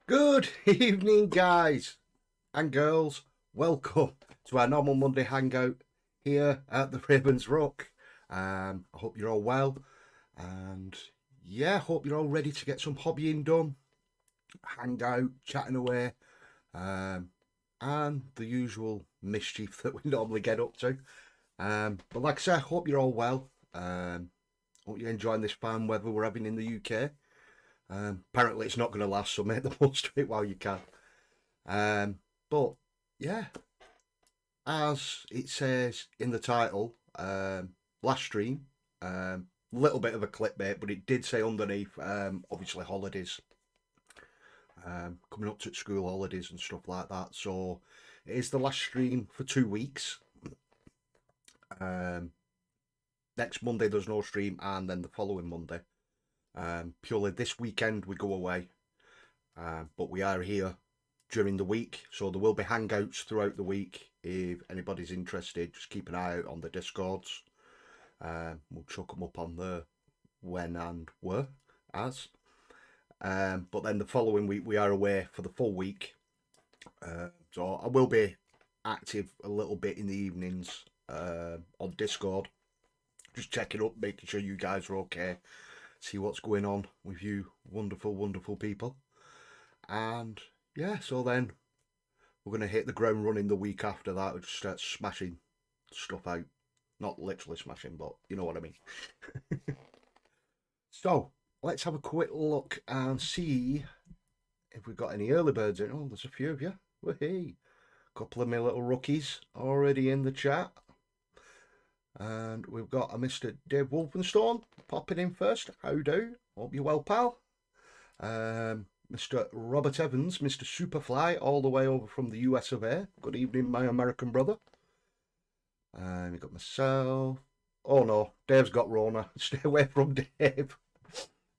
Good evening, guys and girls. Welcome to our normal Monday hangout here at the Ravens Rock. I hope you're all well, and yeah, hope you're all ready to get some hobbying done, hang out, chatting away, um, and the usual mischief that we normally get up to. But like I said, hope you're all well. Hope you're enjoying this fine weather we're having in the UK. Apparently, it's not going to last, so make the most of it while you can. But yeah, as it says in the title, last stream, little bit of a clickbait, but it did say underneath, obviously holidays, coming up to school holidays and stuff like that. So it is the last stream for 2 weeks. Um, Next Monday there's no stream, and then the following Monday. Purely this weekend we go away, but we are here during the week, so there will be hangouts throughout the week. If anybody's interested, just keep an eye out on the Discords. We'll chuck them up on the when and where as. But then the following week we are away for the full week, so I will be active a little bit in the evenings on Discord, just checking up, making sure you guys are okay, see what's going on with you wonderful, wonderful people. And yeah, so then we're going to hit the ground running the week after that. We'll just start smashing stuff out. Not literally smashing, but you know what I mean. So let's have a quick look and see if we've got any early birds in. Oh, there's a few of you. Hey, couple of my little rookies already in the chat. And we've got a Mr. Dave Wolfenstone popping in first. How do? Hope you're well, pal. Mr. Robert Evans, Mr. Superfly, all the way over from the US of A. Good evening, my American brother. And we got myself. Oh no, Dave's got Rona. Stay away from Dave.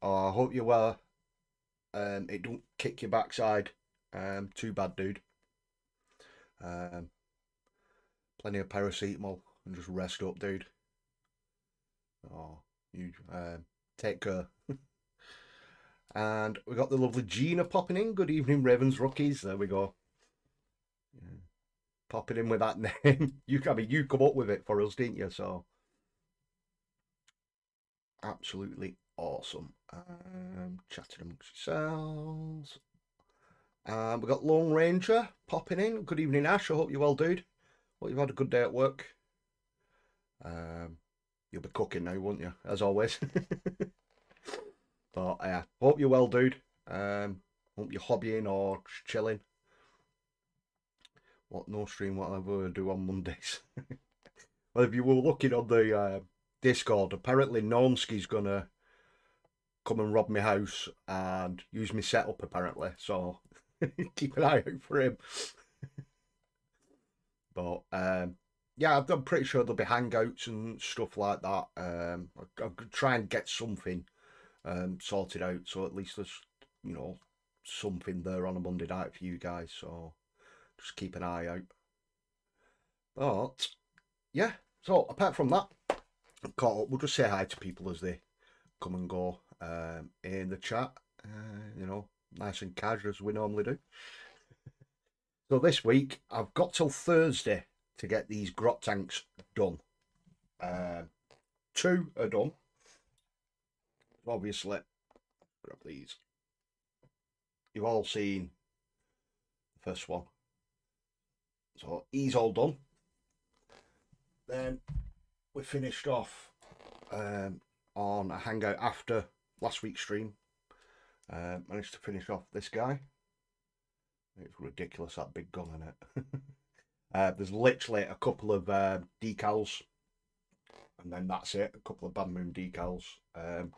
Oh, I hope you well. It don't kick your backside. Too bad, dude. Um, Plenty of paracetamol and just rest up, dude. Oh, you take care. And we got the lovely Gina popping in. Good evening, Ravens rookies. There we go. Yeah. Popping in with that name. You come up with it for us, didn't you? So absolutely awesome. Chatting amongst yourselves. We got Lone Ranger popping in. Good evening, Ash. I hope you're well, dude. Well, you've had a good day at work. You'll be cooking now, won't you? As always. But yeah, hope you're well, dude. Hope you're hobbying or chilling. What no stream, whatever I do on Mondays. Well, if you were looking on the Discord, apparently Normski's gonna come and rob my house and use my setup. Apparently, so keep an eye out for him. But yeah, I'm pretty sure there'll be hangouts and stuff like that. I'll try and get something sorted out, so at least there's something there on a Monday night for you guys. So just keep an eye out. But yeah, so apart from that, caught up. We'll just say hi to people as they come and go in the chat. Nice and casual as we normally do. So this week I've got till Thursday to get these Grot Tanks done. Two are done. Obviously, grab these. You've all seen the first one. So he's all done. Then we finished off on a hangout after last week's stream. Managed to finish off this guy. It's ridiculous, that big gun in it. There's literally a couple of decals, and then that's it. A couple of Bad Moon decals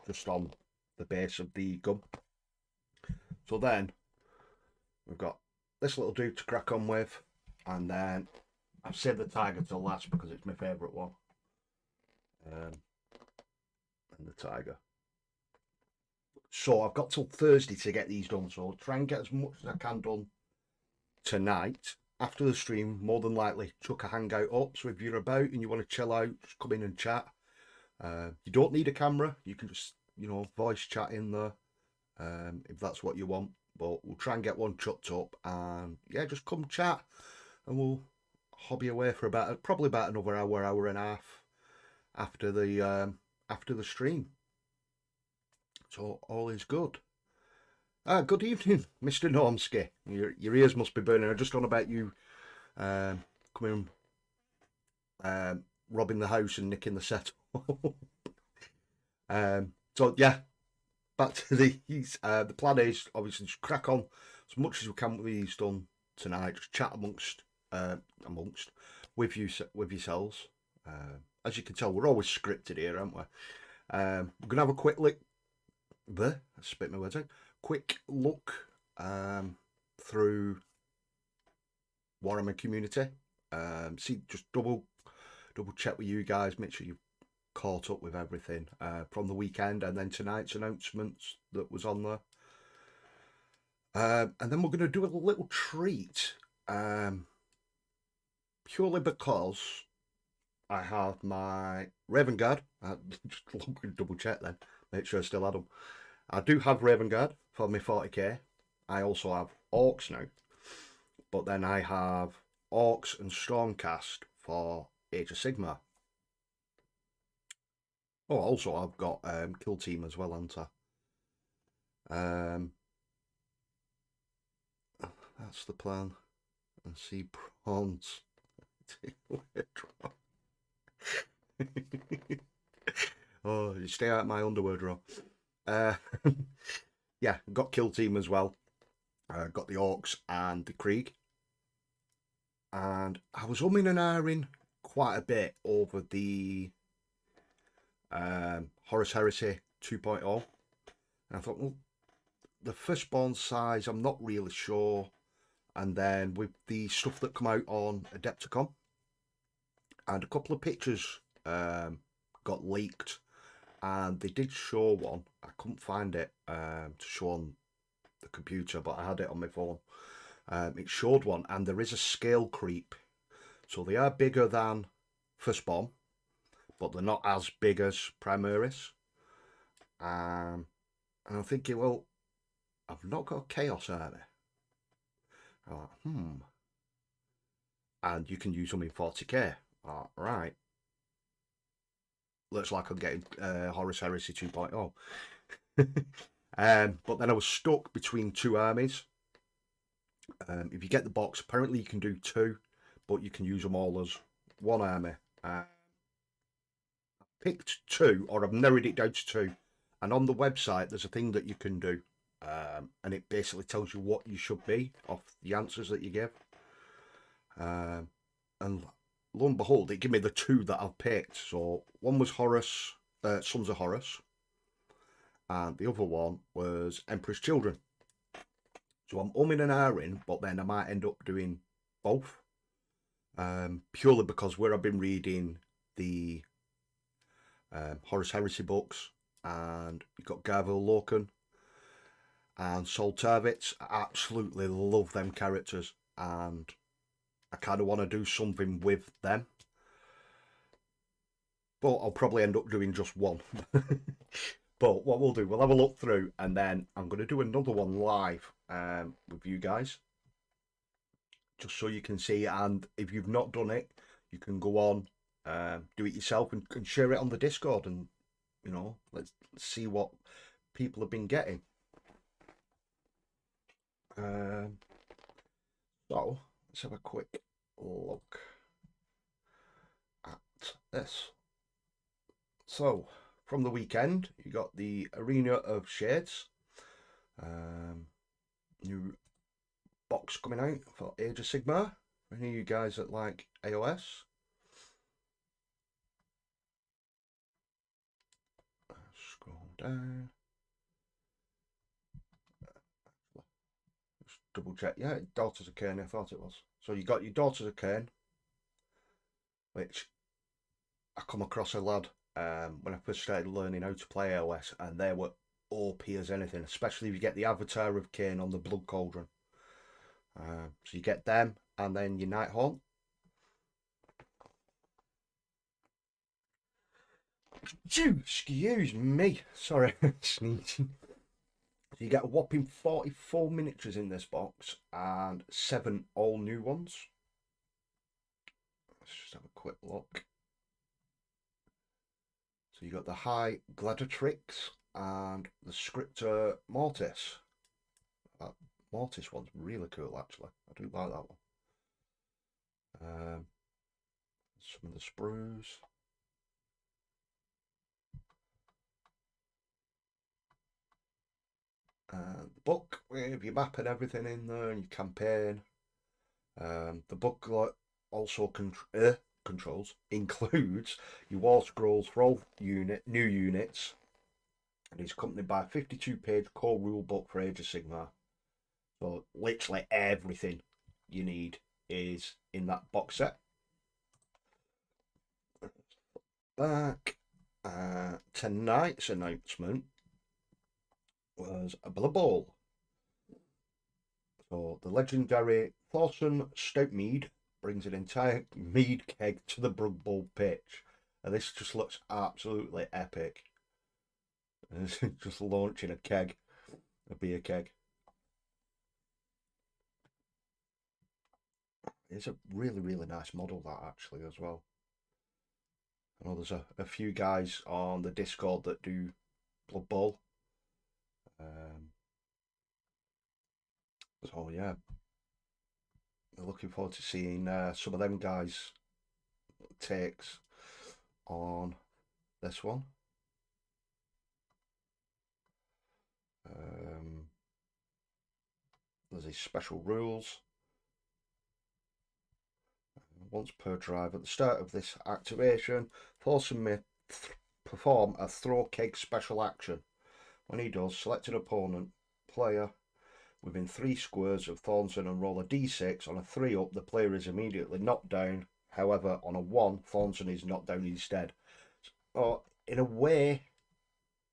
just on the base of the gun. So then we've got this little dude to crack on with, and then I've saved the Tiger till last because it's my favourite one. And the Tiger. So I've got till Thursday to get these done. So I'll try and get as much as I can done tonight. After the stream, more than likely chuck a hangout up. So if you're about and you want to chill out, just come in and chat. You don't need a camera. You can just voice chat in there if that's what you want. but we'll try and get one chucked up, and yeah, just come chat, and we'll hobby away for probably about another hour and a half after the stream. So all is good. Good evening, Mr. Normsky. Your ears must be burning. I just on about you coming robbing the house and nicking the set. So yeah, back to these. The plan is obviously just crack on as much as we can with these done tonight. Just chat amongst with yourselves. As you can tell, we're always scripted here, aren't we? We're gonna have a quick look. I spit my words out. Quick look through Warhammer community. See, just double check with you guys. Make sure you've caught up with everything from the weekend, and then tonight's announcements that was on there. And then we're going to do a little treat, purely because I have my Raven Guard. Just double check then, make sure I still had them. I do have Raven Guard for my 40k. I also have Orcs now, but then I have Orcs and Stormcast for Age of Sigmar. Oh, also I've got Kill Team as well, haven't I? That's the plan. And see prawns. Oh, you stay out of my underwear drawer. Yeah, got Kill Team as well. Got the Orcs and the Krieg. And I was umming and ahhing quite a bit over the Horus Heresy 2.0. And I thought, well, the firstborn size, I'm not really sure. And then with the stuff that come out on Adepticon, and a couple of pictures got leaked, and they did show one. I couldn't find it to show on the computer, but I had it on my phone. It showed one, and there is a scale creep. So they are bigger than Firstborn, but they're not as big as Primaris. And I'm thinking, well, I've not got a Chaos Army. I'm like, and you can use them in 40k. Right. Looks like I'm getting Horus Heresy 2.0. But then I was stuck between two armies. If you get the box, apparently you can do two, but you can use them all as one army. I picked two, or I've narrowed it down to two. And on the website, there's a thing that you can do. And it basically tells you what you should be off the answers that you give. And lo and behold, it gave me the two that I've picked. So one was Horus, Sons of Horus, and the other one was Emperor's Children. So I'm umming and ahhing, but then I might end up doing both, purely because where I've been reading the Horus Heresy books, and you've got Garvel Loken and Sol Tarvitz. I absolutely love them characters, and I kind of want to do something with them. But I'll probably end up doing just one. But what we'll do, we'll have a look through, and then I'm going to do another one live with you guys, just so you can see. And if you've not done it, you can go on, do it yourself, and share it on the Discord, and you know, let's see what people have been getting. So let's have a quick look at this. So from the weekend, you got the Arena of Shades, new box coming out for Age of Sigmar. Any of you guys that like AOS? Scroll down. Just double check. Yeah, Daughters of Cain, I thought it was. So you got your Daughters of Cain, which I come across a lad when I first started learning how to play AOS, and they were OP as anything, especially if you get the Avatar of Cain on the Blood Cauldron. So you get them, and then your Nighthaunt. Excuse me, sorry, sneezing. So you get a whopping 44 miniatures in this box and 7 all new ones. Let's just have a quick look. So you got the High Gladiatrix and the Scriptor Mortis. That Mortis one's really cool, actually. I do like that one. Some of the sprues. And the book with your map and everything in there and your campaign. The book also controls includes your war scrolls for all new units, and is accompanied by a 52-page core rule book for Age of Sigmar. So literally everything you need is in that box set. Back, tonight's announcement was a Blood Bowl. So the legendary Thorson Stout Mead brings an entire mead keg to the Blood Bowl pitch. And this just looks absolutely epic. It's just launching a keg, a beer keg. It's a really, really nice model, that, actually, as well. I know there's a few guys on the Discord that do Blood Bowl. So, yeah. Looking forward to seeing some of them guys' takes on this one. There's these special rules. Once per drive, at the start of this activation, Thorson may perform a throw keg special action. When he does, select an opponent player within 3 squares of Thornton and roll a d6. On a 3 up, the player is immediately knocked down. However, on a 1, Thornton is knocked down instead. So, in a way,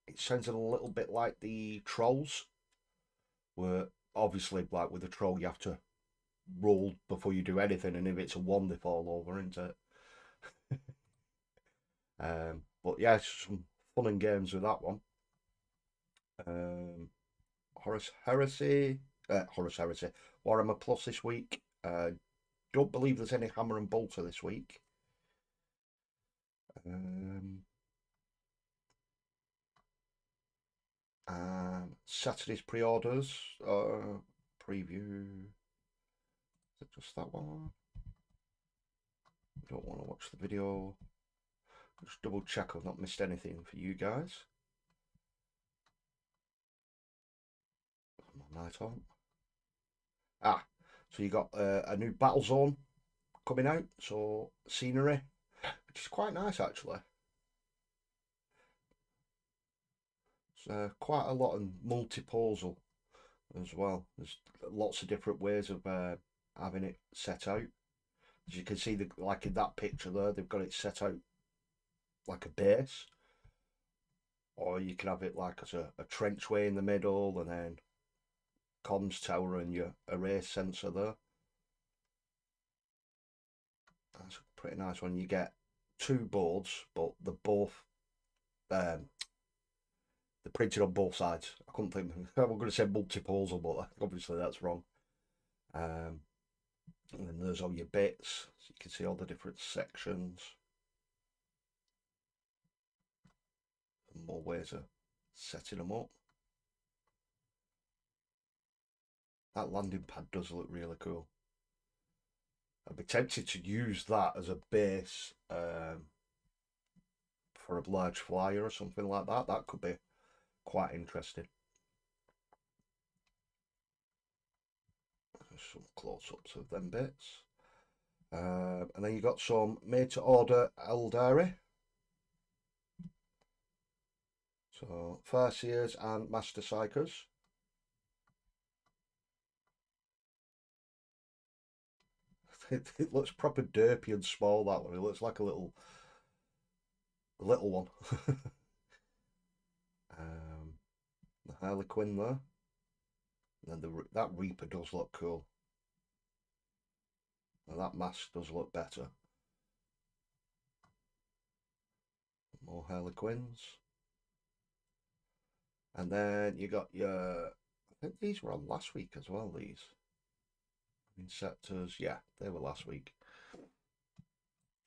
it sounds a little bit like the trolls, where obviously, like with a troll, you have to roll before you do anything, and if it's a 1, they fall over, isn't it? But yeah, some fun and games with that one. Horus Heresy, Warhammer Plus this week. Don't believe there's any Hammer and Bolter this week. Saturday's pre-orders, preview. Is it just that one? Don't want to watch the video. Just double check I've not missed anything for you guys. Night on. So you got a new battle zone coming out, so scenery, which is quite nice, actually. It's quite a lot of multi-posal as well. There's lots of different ways of having it set out. As you can see, like in that picture there, they've got it set out like a base, or you can have it like as a trenchway in the middle, and then comms tower and your array sensor there. That's a pretty nice one. You get 2 boards, but they're both they're printed on both sides. I couldn't think. I'm going to say multi-posal, but obviously that's wrong. And then there's all your bits, so you can see all the different sections. And more ways of setting them up. That landing pad does look really cool. I'd be tempted to use that as a base for a large flyer or something like that. That could be quite interesting. Some close-ups of them bits. And then you got some made-to-order Eldari. So, Farseers and Master Psychers. It looks proper derpy and small, that one. It looks like a little one. The Harlequin there. And then that Reaper does look cool. And that mask does look better. More Harlequins. And then you got your, I think these were on last week as well, these. In sectors, yeah, they were last week.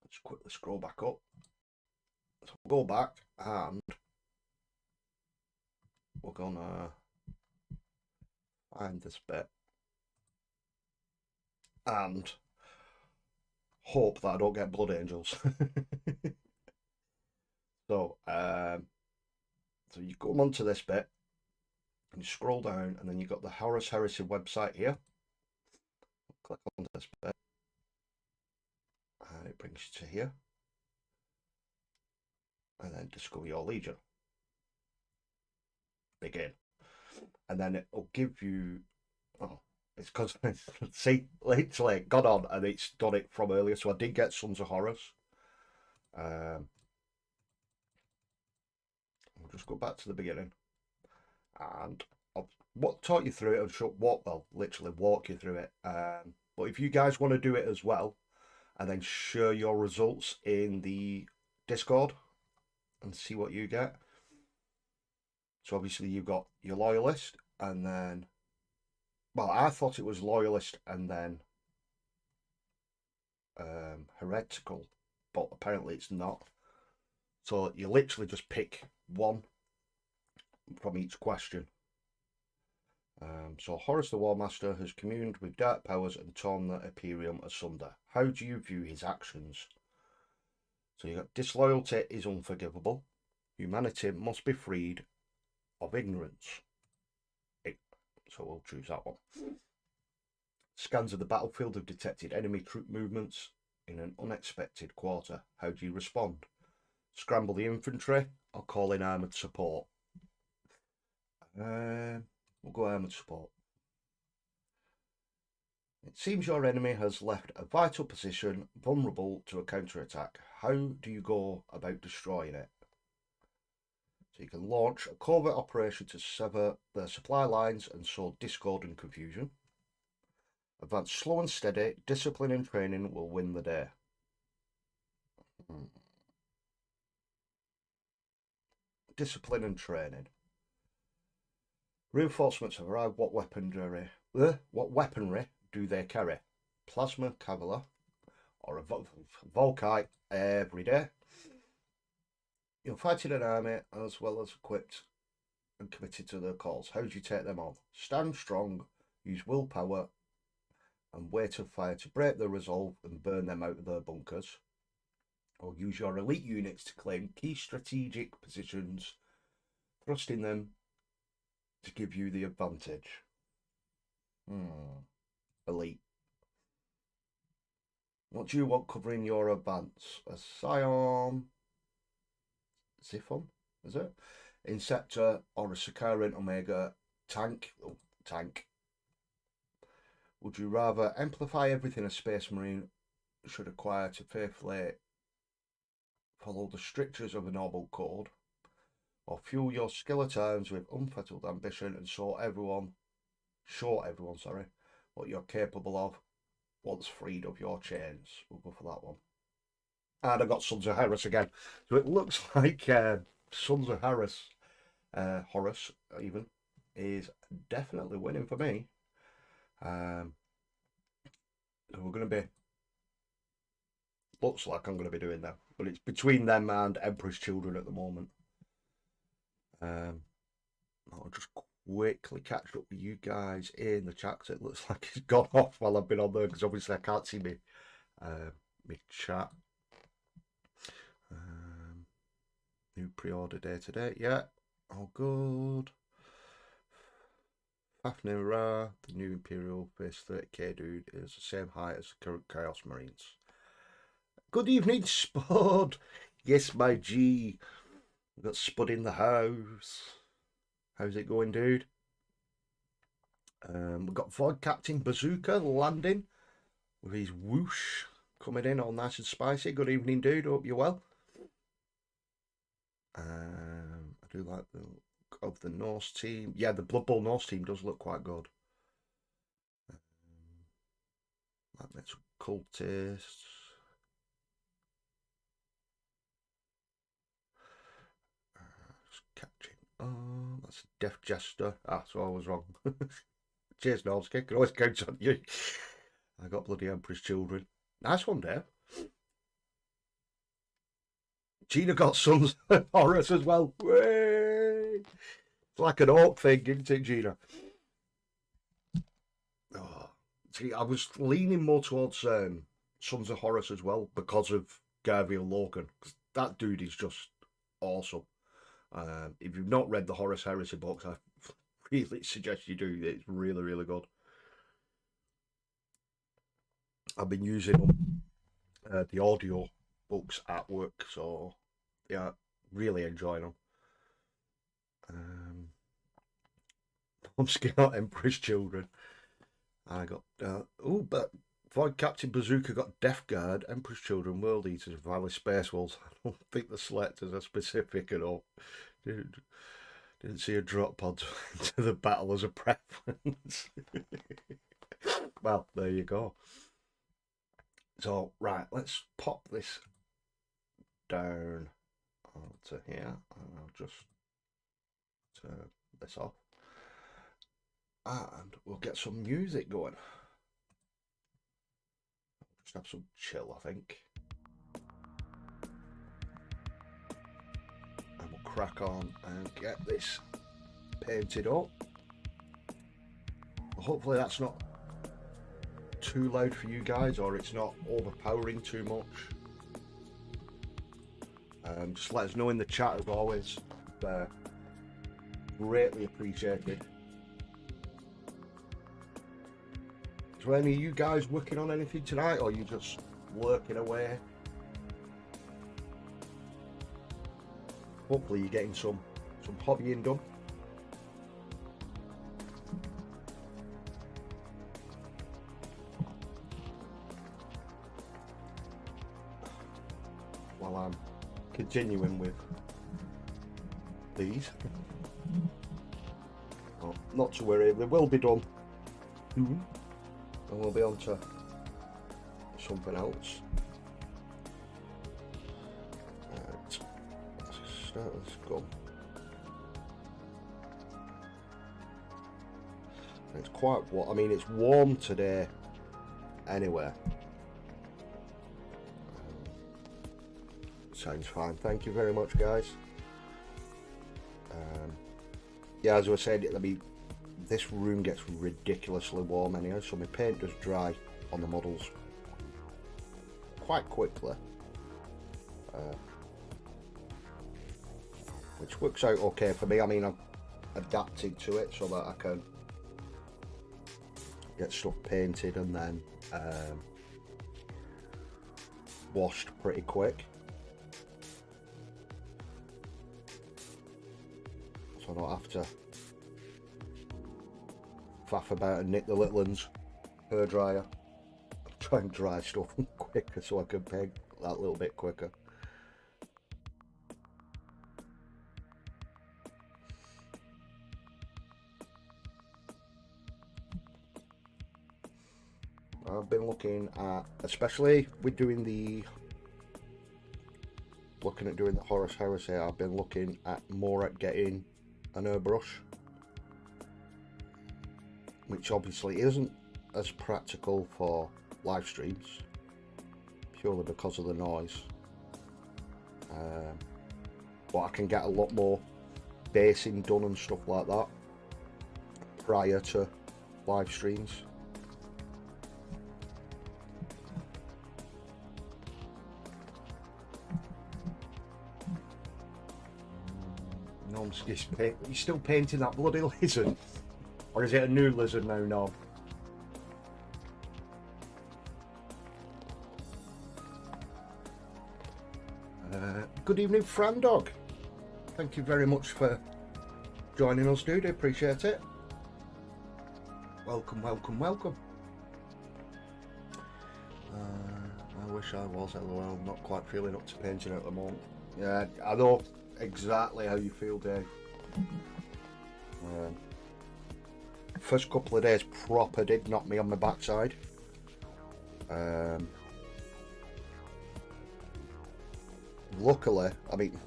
Let's quickly scroll back up. So we'll go back and we're gonna find this bit and hope that I don't get blood angels. So, so you come onto this bit and you scroll down, and then you've got the Horus Heresy website here. Click on this bit, and it brings you to here, and then discover your legion. Begin, and then it'll give you. Oh, it's because see, literally got on, and it's done it from earlier. So I did get Sons of Horus. We'll just go back to the beginning, and I'll talk you through it. I'll show literally walk you through it. But if you guys want to do it as well, and then share your results in the Discord and see what you get. So obviously you've got your loyalist, and then, well, I thought it was loyalist and then heretical, but apparently it's not. So you literally just pick one from each question. So Horus the Warmaster has communed with dark powers and torn the Imperium asunder. How do you view his actions? So you got disloyalty is unforgivable. Humanity must be freed of ignorance. So we'll choose that one. Scans of the battlefield have detected enemy troop movements in an unexpected quarter. How do you respond? Scramble the infantry or call in armoured support? We'll go armoured support. It seems your enemy has left a vital position vulnerable to a counter-attack. How do you go about destroying it? So you can launch a covert operation to sever their supply lines and sow discord and confusion. Advance slow and steady. Discipline and training will win the day. Discipline and training. Reinforcements have arrived. What weaponry do they carry? Plasma Cavalier or a Volkite every day. You're fighting an army as well as equipped and committed to their cause. How do you take them on? Stand strong, use willpower, and wait of fire to break their resolve and burn them out of their bunkers. Or use your elite units to claim key strategic positions, thrusting them to give you the advantage. Elite. What do you want covering your advance? A Scion, Xiphon, is it? Inceptor or a Sakaran Omega tank? Oh, tank. Would you rather amplify everything a Space Marine should acquire to faithfully follow the strictures of a noble code, or fuel your skeletons with unfettered ambition and show everyone, what you're capable of once freed of your chains? We'll go for that one. And I got Sons of Horus again. So it looks like Sons of Horus, Horus even, is definitely winning for me. So we're going to be, looks like I'm going to be doing that. But it's between them and Emperor's Children at the moment. I'll just quickly catch up with you guys in the chat. It looks like it's gone off while I've been on there because obviously I can't see me chat. New pre-order day today. Yeah, all good. Fafnir Ra, the new Imperial base 30k dude, is the same height as the current Chaos Marines. Good evening, Spud. Yes, my G. We've got Spud in the house. How's it going, dude? We've got Void Captain Bazooka landing with his whoosh coming in all nice and spicy. Good evening, dude. Hope you're well. I do like the look of the Norse team. Yeah, the Blood Bowl Norse team does look quite good. Like that's cultists. Just catching on. That's Deaf Jester. Ah, so I was wrong. Cheers, Novsky. Can always count on you. I got bloody Emperor's Children. Nice one, Dave. Gina got Sons of Horus as well. Way! It's like an orc thing, isn't it, Gina? Oh, see, I was leaning more towards Sons of Horus as well because of Garfield Logan. That dude is just awesome. If you've not read the Horus Heresy books, I really suggest you do. It's really, really good. I've been using them, the audio books at work, so yeah, really enjoying them. I'm scared of Emperor's Children. I got but Void Captain Bazooka got Death Guard, Emperor's Children, World Eaters, and finally Space Wolves. I don't think the selectors are specific at all. Didn't see a drop pod to the battle as a preference. Well, there you go. So, right, let's pop this down to here. And I'll just turn this off. And we'll get some music going. Just have some chill, I think. And we'll crack on and get this painted up. Hopefully that's not too loud for you guys, or it's not overpowering too much. Just let us know in the chat as always. Greatly appreciated. So any of you guys working on anything tonight, or are you just working away? Hopefully you're getting some hobbying done. While I'm continuing with these. Oh, not to worry, they will be done. And we'll be on to something else. Let's start this gun. It's quite what I mean. It's warm today, anyway. Sounds fine. Thank you very much, guys. Yeah, as I said, I mean, this room gets ridiculously warm anyhow, so my paint does dry on the models quite quickly, which works out okay for me. I mean, I've adapted to it so that I can get stuff painted and then washed pretty quick, so I don't have to faff about and nick the little ones. Hair dryer. Try and dry stuff quicker so I can paint that little bit quicker. I've been looking at, especially with doing the Horus Heresy, I've been looking at more at getting an airbrush, which obviously isn't as practical for live streams, purely because of the noise. But I can get a lot more basing done and stuff like that prior to live streams. You're still painting that bloody lizard? Or is it a new lizard now, Nob? Good evening, Frandog. Thank you very much for joining us, dude. I appreciate it. Welcome, welcome, welcome. I wish I was, lol. Not quite feeling up to painting at the moment. Yeah, I know exactly how you feel, Dave. First couple of days proper did knock me on my backside. Luckily, I mean,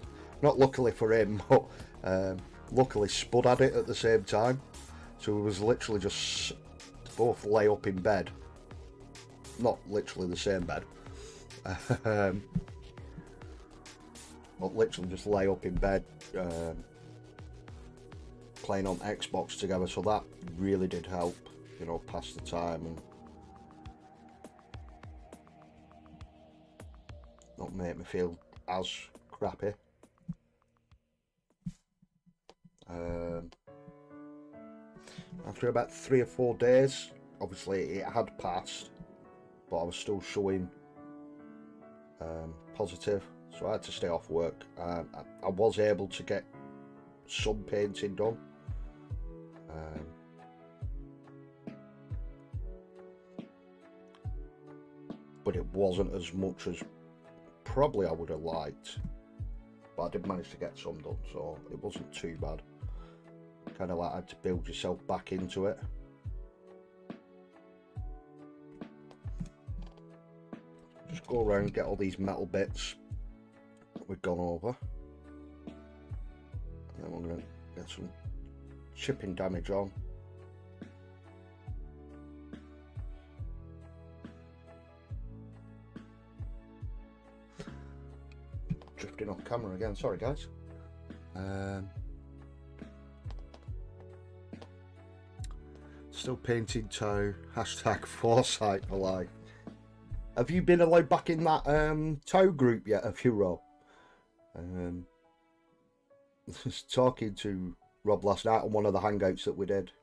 not luckily for him, but luckily Spud had it at the same time, so we was literally just both lay up in bed, not literally the same bed, but literally just lay up in bed playing on Xbox together, so that really did help, you know, pass the time and not make me feel as crappy. After about 3 or 4 days, obviously it had passed, but I was still showing positive, so I had to stay off work. I was able to get some painting done, but it wasn't as much as probably I would have liked, but I did manage to get some done, so it wasn't too bad. Kind of like had to build yourself back into it. Just go around and get all these metal bits that we've gone over, and then we're going to get some chipping damage on. Drifting off camera again, sorry guys. Still painting toe, hashtag foresight for life. Have you been allowed back in that toe group yet, have you, Rob? Was talking to Rob last night on one of the hangouts that we did,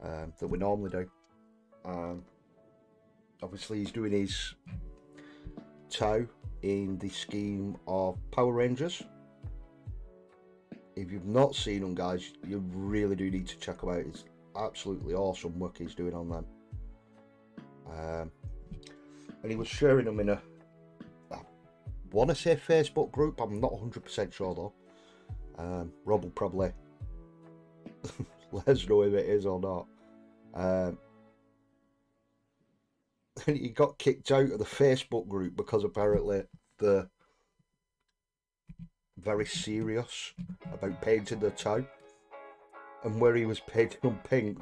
that we normally do. Obviously he's doing his toe in the scheme of Power Rangers. If you've not seen them, guys, you really do need to check them out. It's absolutely awesome work he's doing on them. And he was sharing them in a, I want to say Facebook group, I'm not 100% sure though. Rob will probably let us know if it is or not. And he got kicked out of the Facebook group because apparently they're very serious about painting the toe, and where he was painting them pink,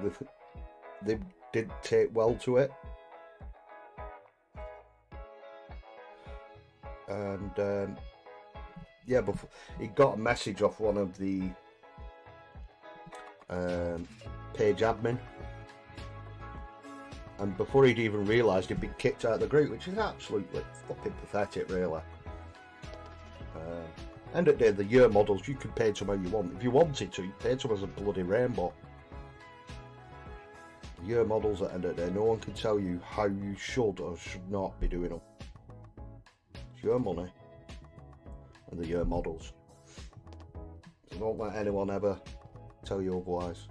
they didn't take well to it. And yeah, but he got a message off one of the page admin, and before he'd even realised he'd been kicked out of the group, which is absolutely fucking pathetic, really. End of the day, the year models, you can paint them how you want. If you wanted to, you paint them as a bloody rainbow. The year models, at the end of the day, no one can tell you how you should or should not be doing them. It's your money and the year models. So don't let anyone ever tell you otherwise.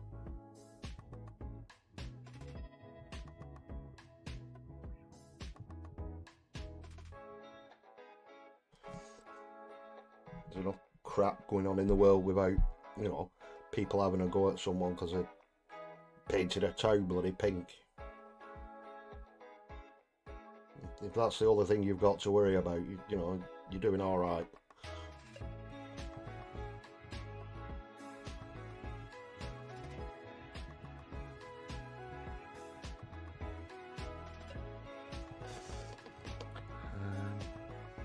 There's enough crap going on in the world without, you know, people having a go at someone because they painted a toe bloody pink. If that's the only thing you've got to worry about, you know, you're doing all right.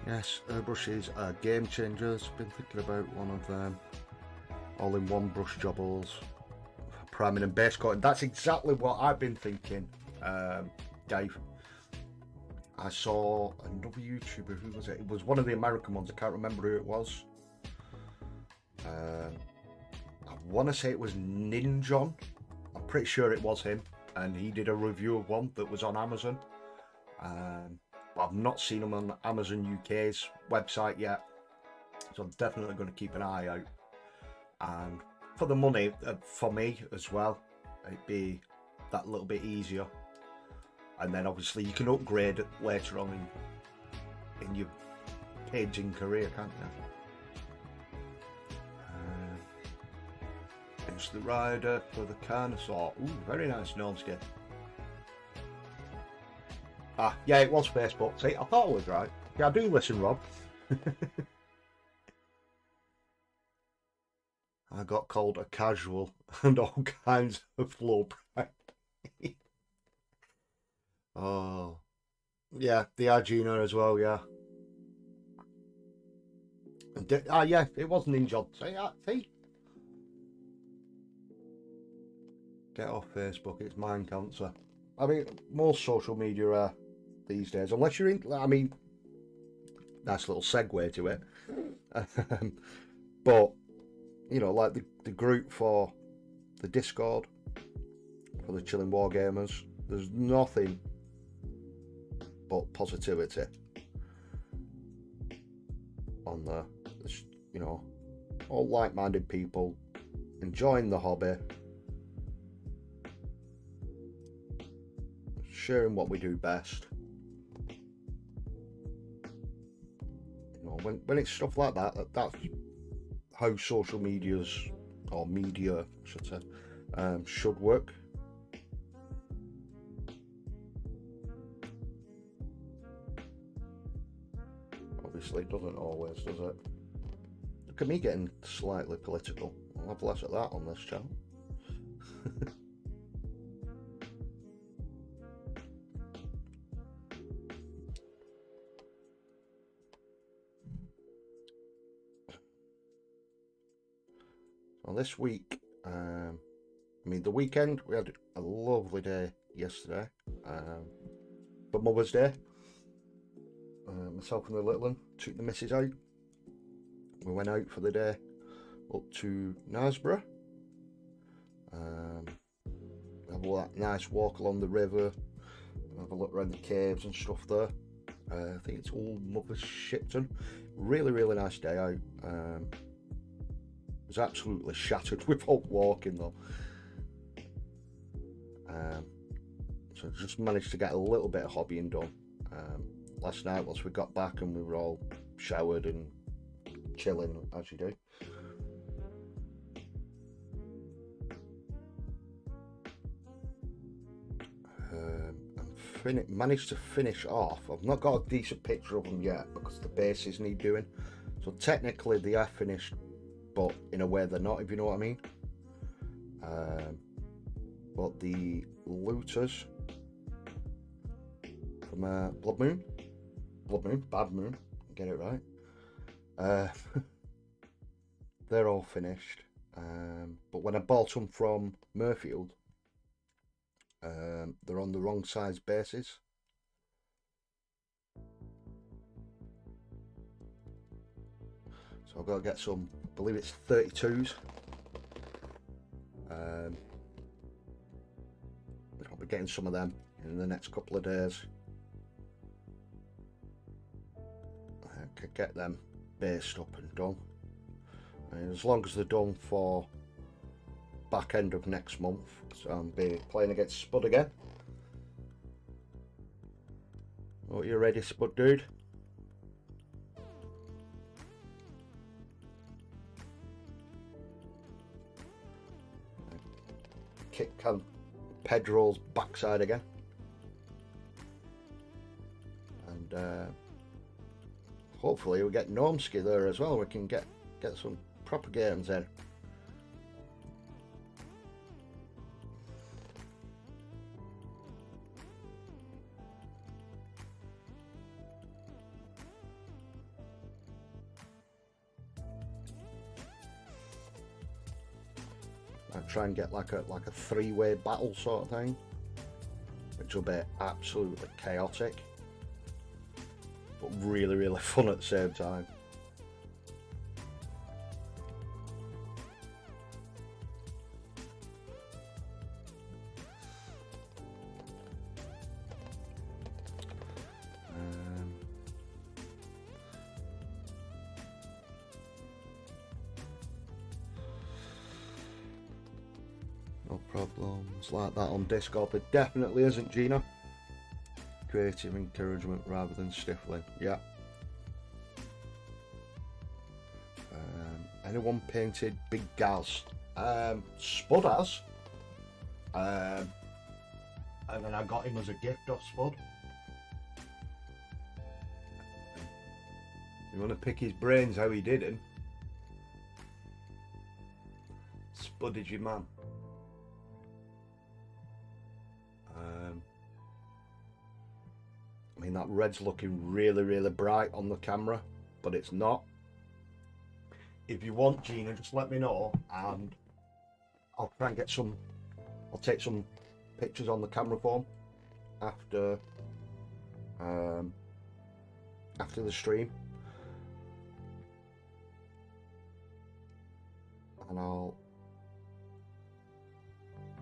Yes, airbrushes are game changers. Been thinking about one of them. All-in-one brush jobbers, priming and base coating. That's exactly what I've been thinking, Dave. I saw another YouTuber, who was it? It was one of the American ones, I can't remember who it was. I want to say it was Ninjon. I'm pretty sure it was him, and he did a review of one that was on Amazon. I've not seen them on Amazon UK's website yet, so I'm definitely going to keep an eye out. And for the money, for me as well, it'd be that little bit easier. And then obviously you can upgrade later on in your painting career, can't you? It's the rider for the Carnosaur. Ooh, very nice gnome skin. Ah, yeah, it was Facebook. See, I thought I was right. Yeah, I do listen, Rob. I got called a casual and all kinds of low price. Oh, yeah, the Argina as well, yeah. Yeah, it wasn't injured. See? Get off Facebook, it's mind cancer. I mean, most social media are these days, unless you're in, I mean, nice little segue to it. But, you know, like the group for the Discord, for the Chilling Wargamers, there's nothing but positivity on there. There's, you know, all like-minded people enjoying the hobby, sharing what we do best. You know, when it's stuff like that, that's how social media's, or media, I should say, should work. Obviously, it doesn't always, does it? Look at me getting slightly political. I'll have less of that on this channel. Well, this week, I mean, the weekend, we had a lovely day yesterday, for Mother's Day. Myself and the little one took the missus out. We went out for the day up to Knaresborough. Have a nice walk along the river, have a look around the caves and stuff there. I think it's Old Mother's Shipton. Really, really nice day out. Was absolutely shattered without walking though. So just managed to get a little bit of hobbying done. Last night once we got back and we were all showered and chilling as you do. And managed to finish off. I've not got a decent picture of them yet because the bases need doing. So technically they are finished, but in a way they're not, if you know what I mean. But the looters from Bad Moon, get it right. They're all finished. But when I bought them from Murfield, they're on the wrong size bases. So I've got to get some, I believe it's 32s. I'll be getting some of them in the next couple of days. I could get them based up and done. And as long as they're done for back end of next month, so I'll be playing against Spud again. Oh, you ready, Spud dude? Kick Pedro's backside again. And hopefully we get Gnomsky there as well. We can get some proper games in. I'd try and get like a three-way battle sort of thing, which will be absolutely chaotic, but really, really fun at the same time. No problems like that on Discord. There definitely isn't, Gina. Creative encouragement rather than stifling. Yeah. Anyone painted Big Gaz? Spud has. And then I got him as a gift off Spud. You want to pick his brains how he did him? Buddy's your man. I mean, that red's looking really, really bright on the camera, but it's not. If you want, Gina, just let me know, and I'll try and get some. I'll take some pictures on the camera phone after the stream, and I'll,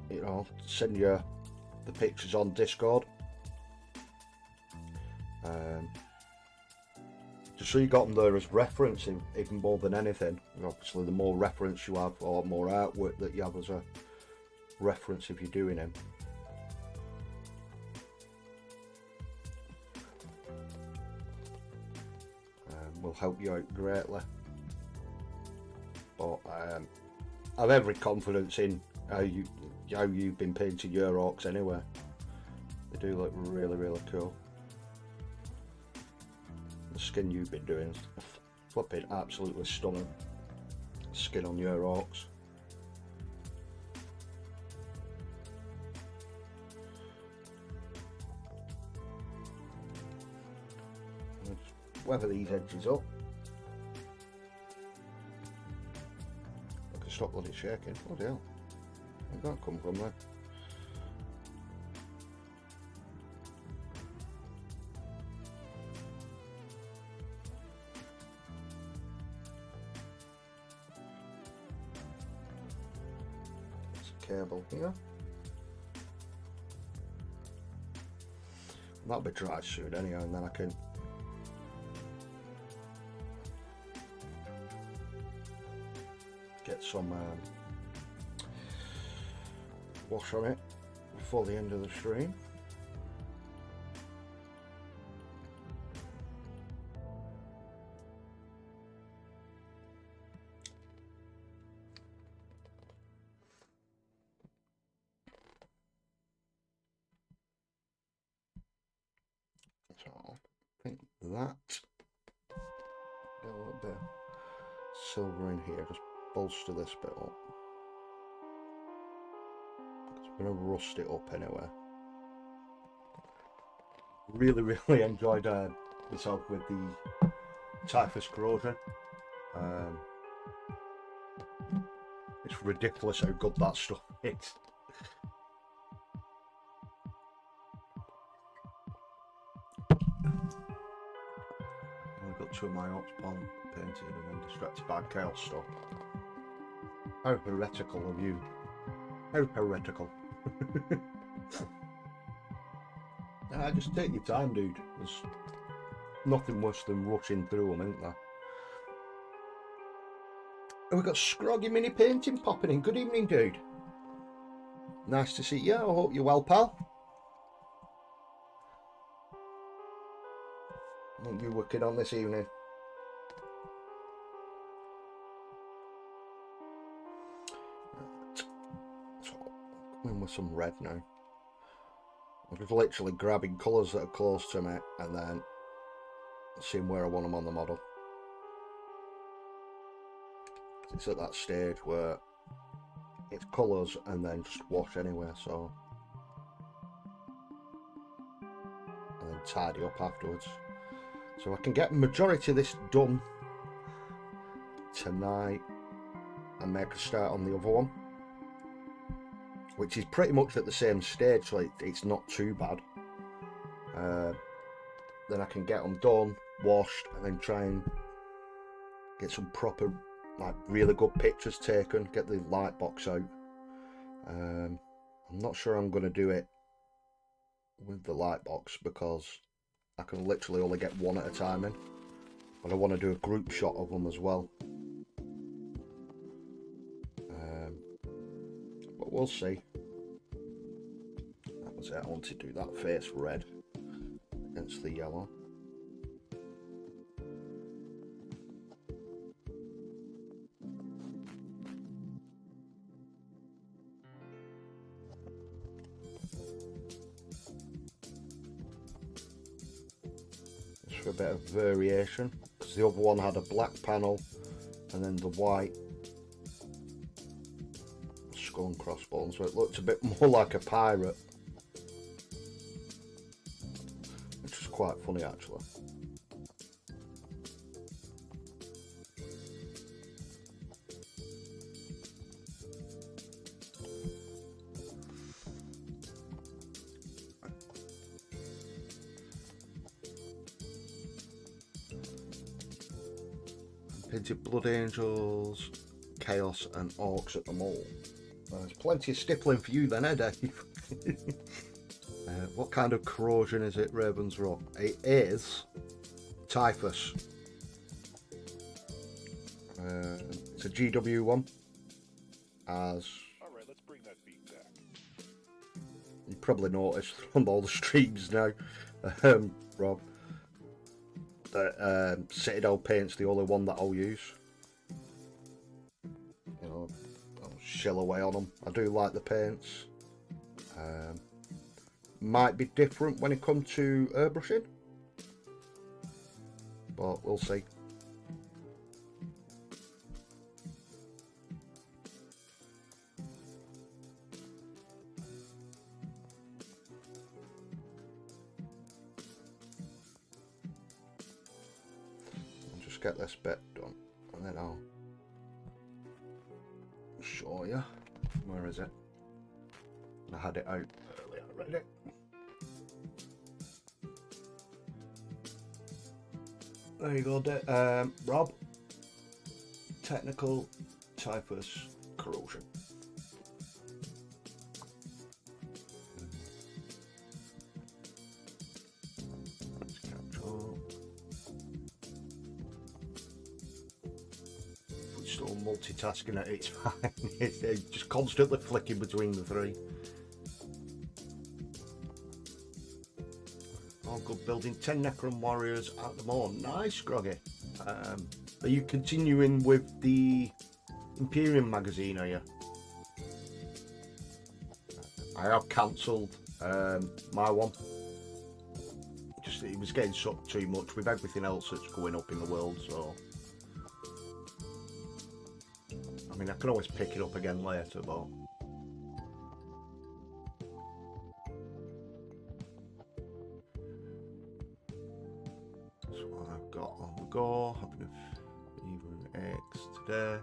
you know, send you the pictures on Discord. Just so you got them there as reference, even more than anything. Obviously, the more reference you have, or more artwork that you have as a reference if you're doing them, will help you out greatly. But I have every confidence in how you've been painting your orcs anyway. They do look really, really cool. The skin you've been doing is flipping absolutely stunning. Skin on your orcs. Just weather these edges up. I can stop bloody shaking. Bloody hell. Where'd that come from then? Cable here. That'll be dry soon anyhow, and then I can get some wash on it before the end of the stream. So I think that get a little bit of silver in here, just bolster this bit up. I'm going to rust it up anyway. Really enjoyed myself with the Typhus corrosion. It's ridiculous how good that stuff is. I've got two of my Ox Pond painted and then distracted by chaos stuff. How heretical of you. How heretical. Just take your time, dude. There's nothing worse than rushing through them, isn't there? And we've got Scroggy Mini Painting popping in. Good evening, dude. Nice to see you. I hope you're well, pal. What are you working on this evening? Right. So, I'm in with some red now. I'm just literally grabbing colours that are close to me and then seeing where I want them on the model. It's at that stage where it's colours and then just wash anyway, so, and then tidy up afterwards. So I can get majority of this done tonight and make a start on the other one, which is pretty much at the same stage, so it's not too bad. Then I can get them done, washed, and then try and get some proper, like, really good pictures taken, get the light box out. I'm not sure I'm going to do it with the light box because I can literally only get one at a time in, but I want to do a group shot of them as well. But we'll see. That was it. I wanted to do that face red against the yellow. For a bit of variation, because the other one had a black panel and then the white skull and crossbones, so it looks a bit more like a pirate, which is quite funny actually. Painted Blood Angels, Chaos and Orcs at the mall. There's plenty of stippling for you then, eh, Dave? What kind of corrosion is it, Raven's Rock? It is typhus. It's a GW one. Alright, let's bring that beat back. You probably noticed from all the streams now, Rob, that Citadel paint's the only one that I'll use. You know, I'll shill away on them. I do like the paints. Might be different when it comes to airbrushing, but we'll see. I'll just get this bit done and then I'll show you. Where is it? I had it out earlier. Ready? There you go, Rob. Technical typhus corrosion. Let's capture. If we're still multitasking it, it's fine. It's just constantly flicking between the three. Good building 10 Necron warriors at the moment. Nice, Groggy. Are you continuing with the Imperium magazine, are you? I have cancelled my one. Just it was getting sucked too much with everything else that's going up in the world, so I mean I can always pick it up again later, but go, having a even X today.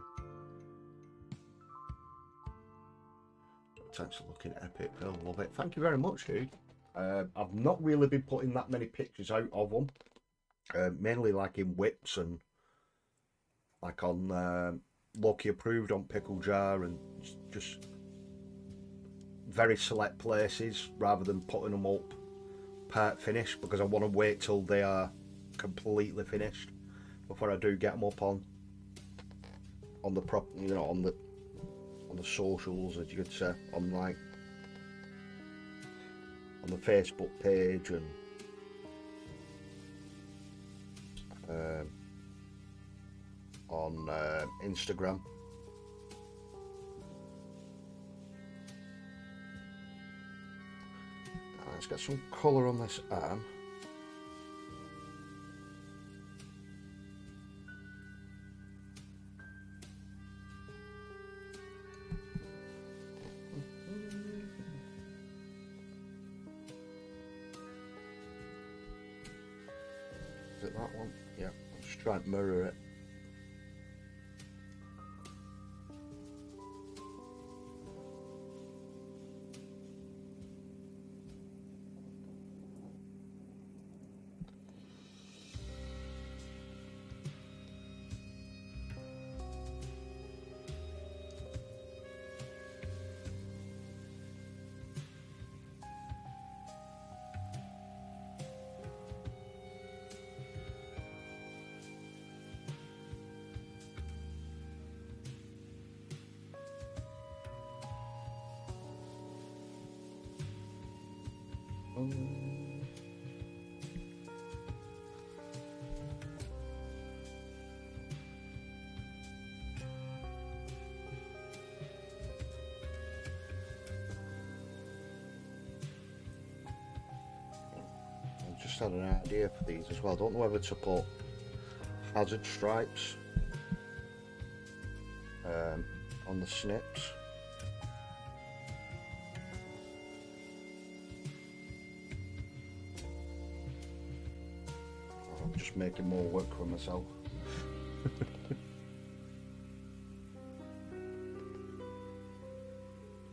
Thanks for looking epic, Phil. Love it. Thank you very much, dude. I've not really been putting that many pictures out of them, mainly like in whips and like on Loki approved on Pickle Jar and just very select places rather than putting them up part finished, because I want to wait till they are completely finished before I do get them up on the prop, you know, on the socials, as you could say, on like on the Facebook page and on Instagram. Let's get some colour on this arm. Is it that one? Yeah, I'll just try and mirror it. I just had an idea for these as well. I don't know whether to put hazard stripes on the snips. just making more work for myself.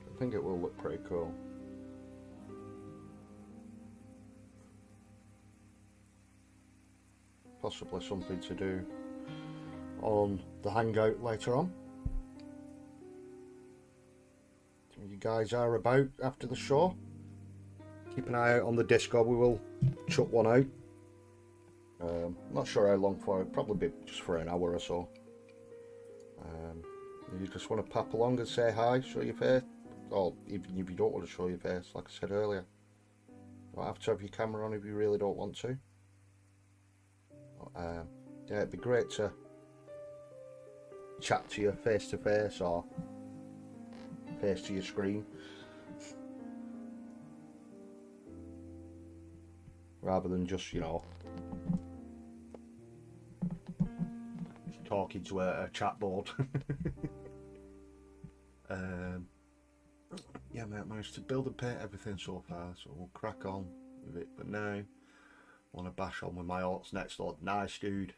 I think it will look pretty cool. Possibly something to do on the hangout later on. If you guys are about after the show, keep an eye out on the Discord. We will chuck one out. Not sure how long for, probably be just for an hour or so. You just want to pop along and say hi, show your face, or even if you don't want to show your face, like I said earlier, you don't have to have your camera on if you really don't want to. Yeah, it'd be great to chat to you face to face or face to your screen, rather than just, you know, talking to a chat board. Yeah, mate, I managed to build and paint everything so far, so we'll crack on with it. But now I want to bash on with my orcs next door. Nice, dude.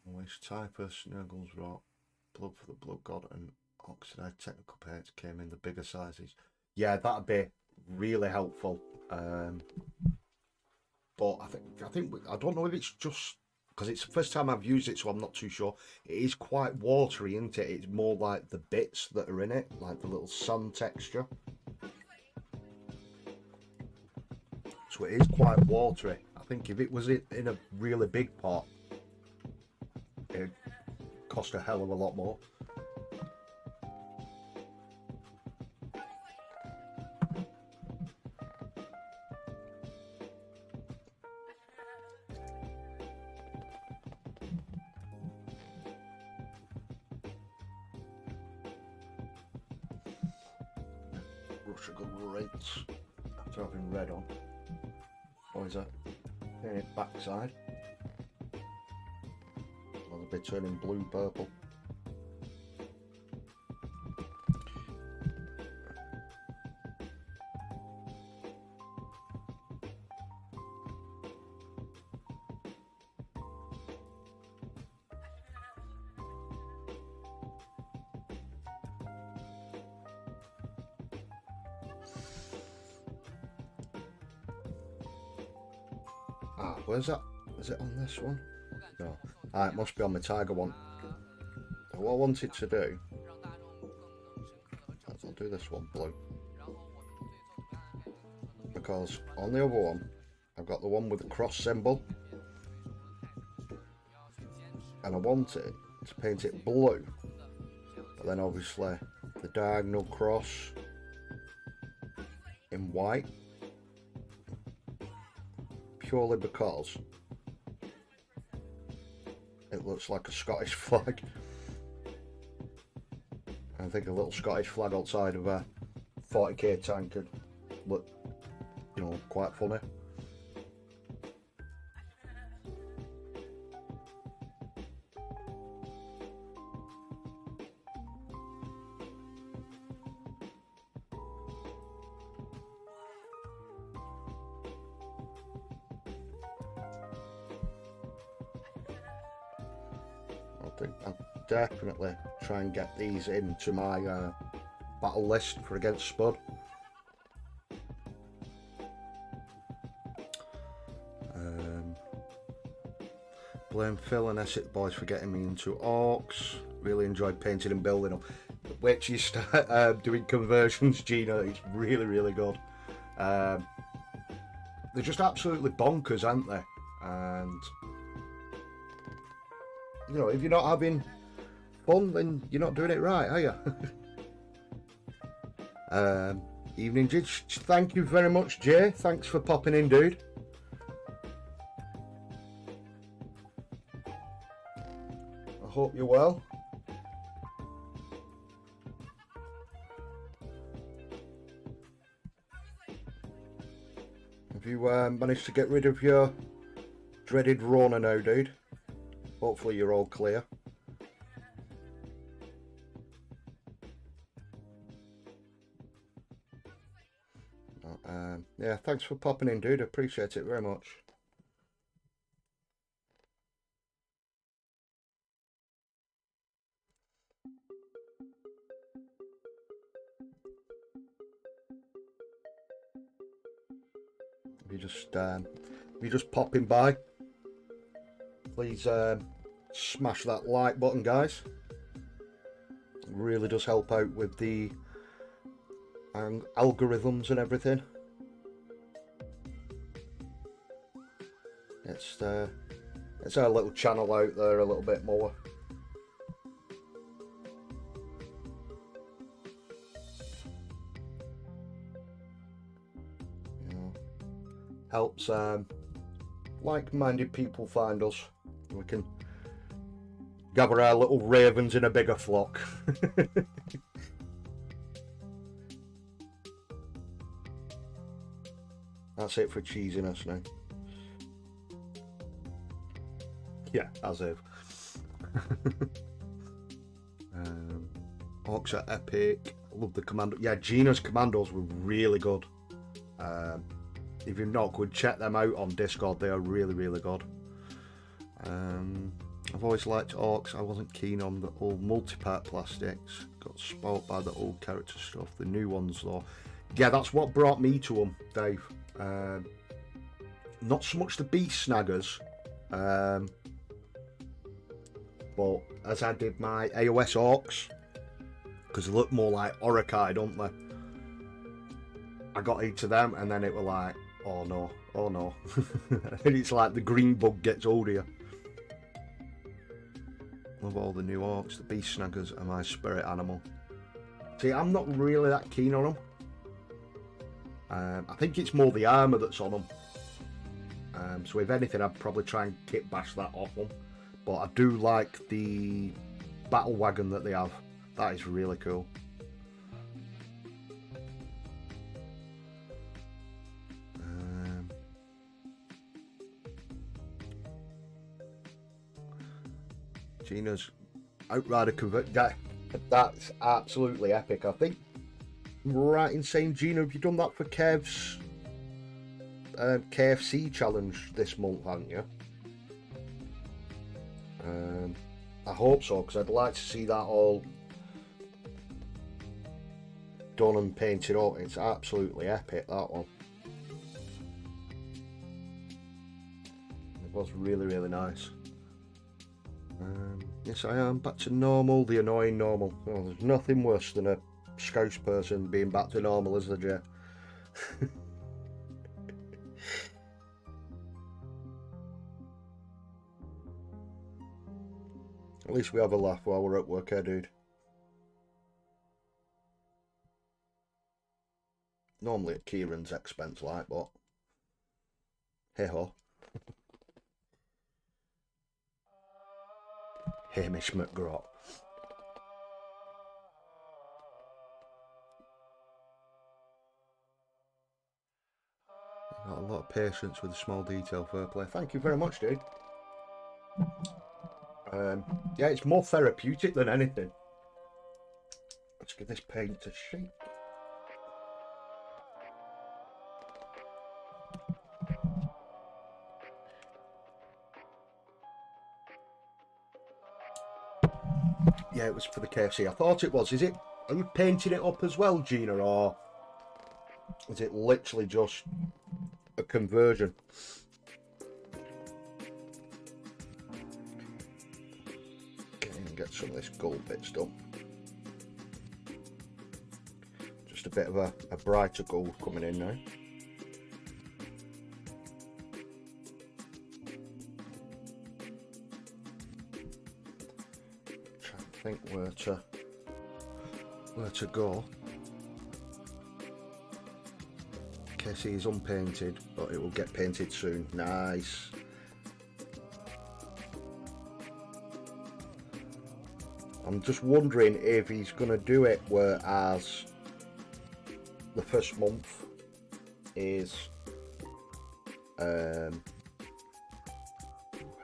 Always typer, Snuggles Rot, Blood for the Blood God, and Oxidized Technical Paints came in the bigger sizes. Yeah, that'd be really helpful. But I think I don't know if it's just because it's the first time I've used it, so I'm not too sure. It is quite watery, isn't it? It's more like the bits that are in it, like the little sun texture. So it is quite watery. I think if it was in a really big pot, it'd cost a hell of a lot more. Brush a good rinse after having red on. What is that? Paint it backside. I'll be turning blue purple. Ah, where's that? Is it on this one? No. Ah, it must be on the tiger one. What I wanted to do, I'll do this one blue, because on the other one I've got the one with the cross symbol, and I want it to paint it blue, but then obviously the diagonal cross in white, purely because it looks like a Scottish flag. I think a little Scottish flag outside of a 40k tank could look, you know, quite funny. I think I'll definitely try and get these into my battle list for against Spud. Blame Phil and Essex boys for getting me into orcs. Really enjoyed painting and building them. Wait till you start doing conversions, Gina. It's really, really good. They're just absolutely bonkers, aren't they? And you know, if you're not having fun, then you're not doing it right, are you? Evening, Jidge. Thank you very much, Jay. Thanks for popping in, dude. I hope you're well. Have you managed to get rid of your dreaded Rona now, dude? Hopefully you're all clear. Yeah, thanks for popping in, dude. Appreciate it very much. if you're just popping by, please smash that like button, guys. It really does help out with the algorithms and everything. It's our little channel out there a little bit more. You know, helps like-minded people find us. We can gather our little ravens in a bigger flock. That's it for cheesiness now. Yeah, as if. Orcs are epic. I love the commando. Yeah, Gina's commandos were really good. If you're not good, check them out on Discord. They are really, really good. I've always liked orcs. I wasn't keen on the old multi-part plastics. Got spoilt by the old character stuff. The new ones though, yeah, that's what brought me to them, Dave. Not so much the beast snaggers, but as I did my AOS orcs, because they look more like Orokai, don't they? I got into them and then it was like, oh no, oh no. And it's like the green bug gets hold of you. Love all the new orcs. The beast snaggers are my spirit animal. See, I'm not really that keen on them. I think it's more the armour that's on them. So if anything, I'd probably try and kit bash that off them. But I do like the battle wagon that they have. That is really cool. Gina's Outrider convert. That's absolutely epic. I think I'm right in saying, Gina, have you done that for Kev's KFC challenge this month, haven't you? I hope so, because I'd like to see that all done and painted up. It's absolutely epic, that one. It was really, really nice. Yes, I am back to normal, the annoying normal. Oh, there's nothing worse than a Scouse person being back to normal, is there, Jay? At least we have a laugh while we're at work, eh, dude? Normally at Kieran's expense, like, but hey ho. Hamish McGrot. Got a lot of patience with the small detail, fair play. Thank you very much, dude. Yeah, it's more therapeutic than anything. Let's give this paint a shake. Yeah, it was for the KFC. I thought it was. Is it? Are you painting it up as well, Gina, or is it literally just a conversion? Get some of this gold bits done. Just a bit of a brighter gold coming in now. Trying to think where to go. KC is unpainted, but it will get painted soon. Nice. I'm just wondering if he's going to do it whereas the first month is how do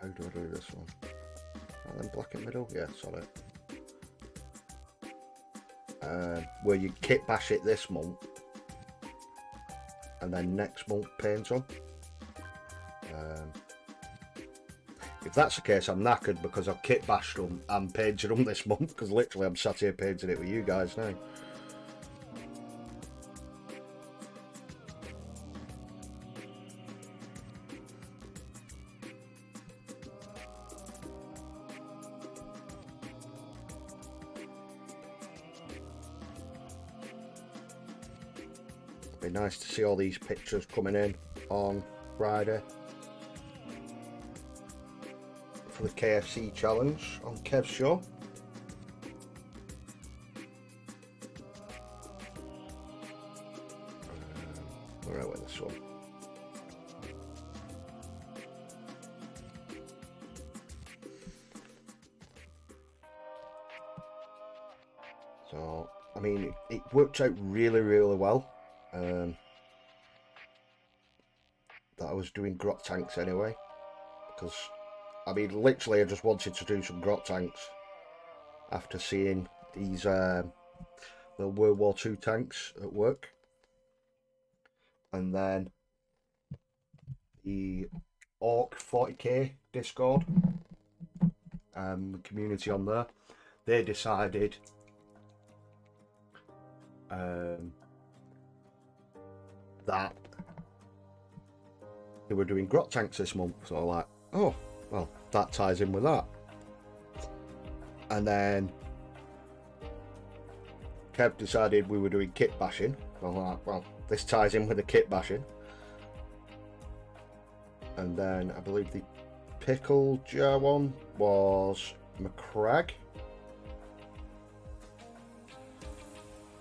I do this one? And then black and middle, yeah, sorry. Where you kit bash it this month and then next month paint on. If that's the case, I'm knackered because I've kit bashed them and painted them this month, because literally I'm sat here painting it with you guys now. Be nice to see all these pictures coming in on Friday for the KFC challenge on Kev's show. Where are we this one? So, I mean, it worked out really, really well. That I was doing Grot Tanks anyway, because, I mean, literally I just wanted to do some Grot Tanks after seeing these little World War II tanks at work. And then the Orc 40k Discord, the community on there, they decided that they were doing Grot Tanks this month, so I'm like, oh, well, that ties in with that. And then Kev decided we were doing Kitbashing, so I'm like, well, this ties in with the Kitbashing. And then I believe the pickle jar one was McCrag.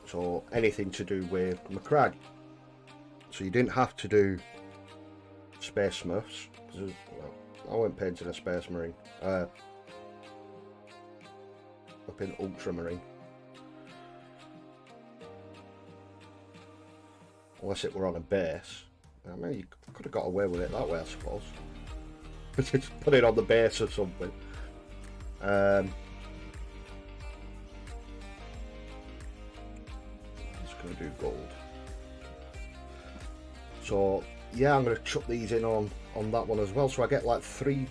So anything to do with McCrag. So you didn't have to do Space Smurfs. Well, I went painting a Space Marine. Up in Ultramarine. Unless it were on a base. I mean, you could have got away with it that way, I suppose. Just put it on the base or something. Just going to do gold. So yeah, I'm going to chuck these in on that one as well. So I get like 3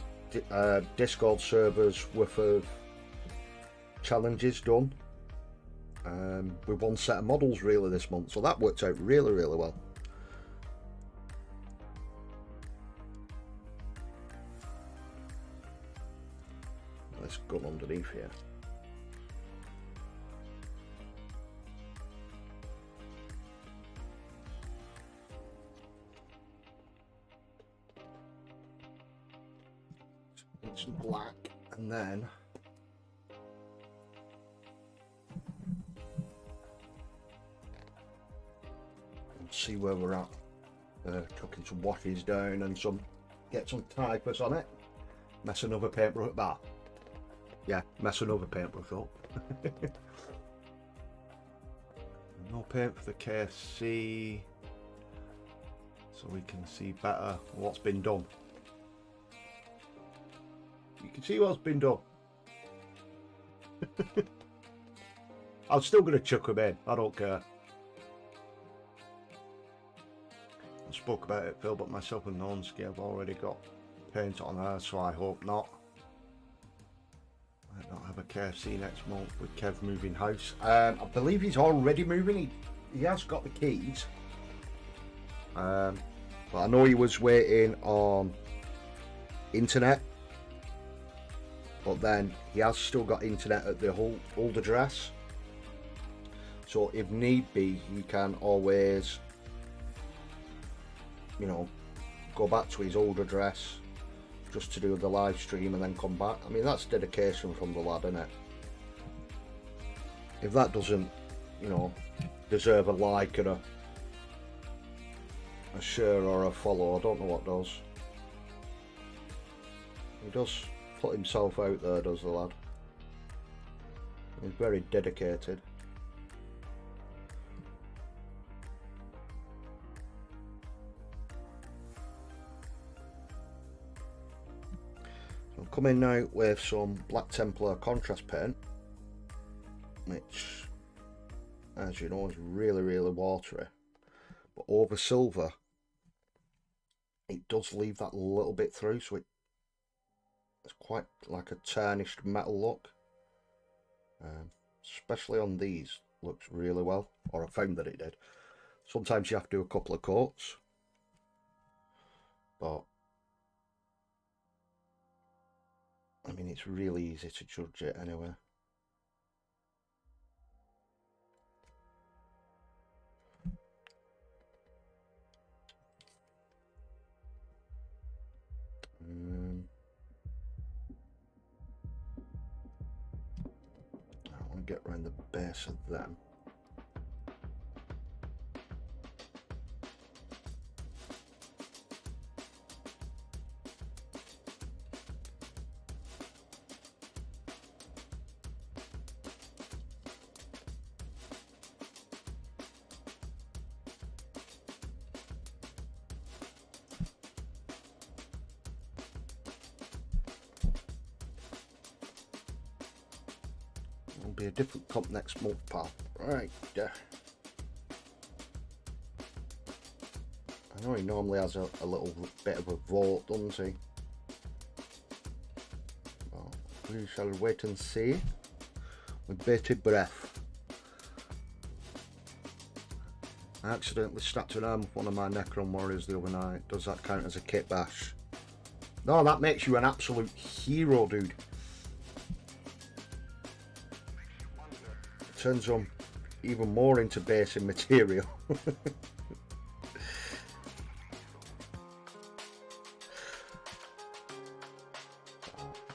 Discord servers worth of challenges done with one set of models really this month. So that worked out really, really well. Let's go underneath here. Some black, and then see where we're at. Chucking some washes down and get some typers on it. Mess another paintbrush up. Yeah, mess another paintbrush up. No paint for the KFC, so we can see better what's been done. You can see what's been done. I'm still going to chuck them in. I don't care. I spoke about it, Phil, but myself and Nonsky have already got paint on there, so I hope not. I might not have a KFC next month with Kev moving house. I believe he's already moving. He has got the keys. But I know he was waiting on internet. But then he has still got internet at the old address. So if need be, he can always, you know, go back to his old address just to do the live stream and then come back. I mean, that's dedication from the lad, isn't it? If that doesn't, you know, deserve a like and a share or a follow, I don't know what does. He does put himself out there, does the lad. He's very dedicated. So I'm coming now with some Black Templar contrast paint, which, as you know, is really, really watery. But over silver, it does leave that little bit through, so it's quite like a tarnished metal look. Especially on these, looks really well, or I found that it did. Sometimes you have to do a couple of coats, but I mean, it's really easy to judge it anyway. get around the base of them. It'll be a different comp next month, pal. Right. I know he normally has a little bit of a vote, doesn't he? Well, we shall wait and see. With bated breath. I accidentally snapped an arm with one of my Necron warriors the other night. Does that count as a kit bash? No, that makes you an absolute hero, dude. Turns them even more into basing material.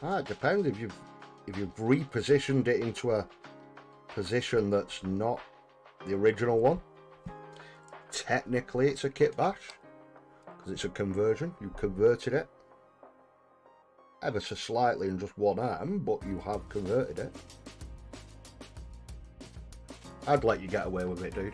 It depends if you've repositioned it into a position that's not the original one. Technically, it's a kit bash because it's a conversion. You converted it ever so slightly in just one arm, but you have converted it. I'd let you get away with it, dude.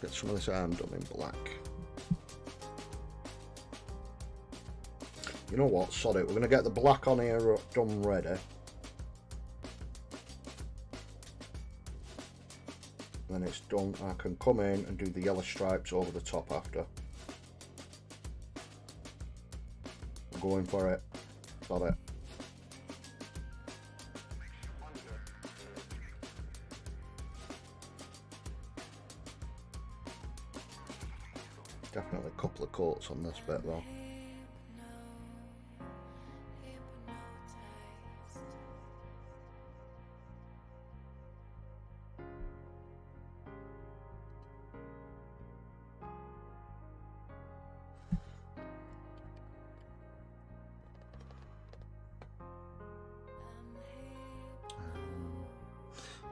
Get some of this arm done in black. You know what, sod it, we're going to get the black on here done ready. When it's done, I can come in and do the yellow stripes over the top after. I'm going for it, sod it. Definitely a couple of coats on this bit though.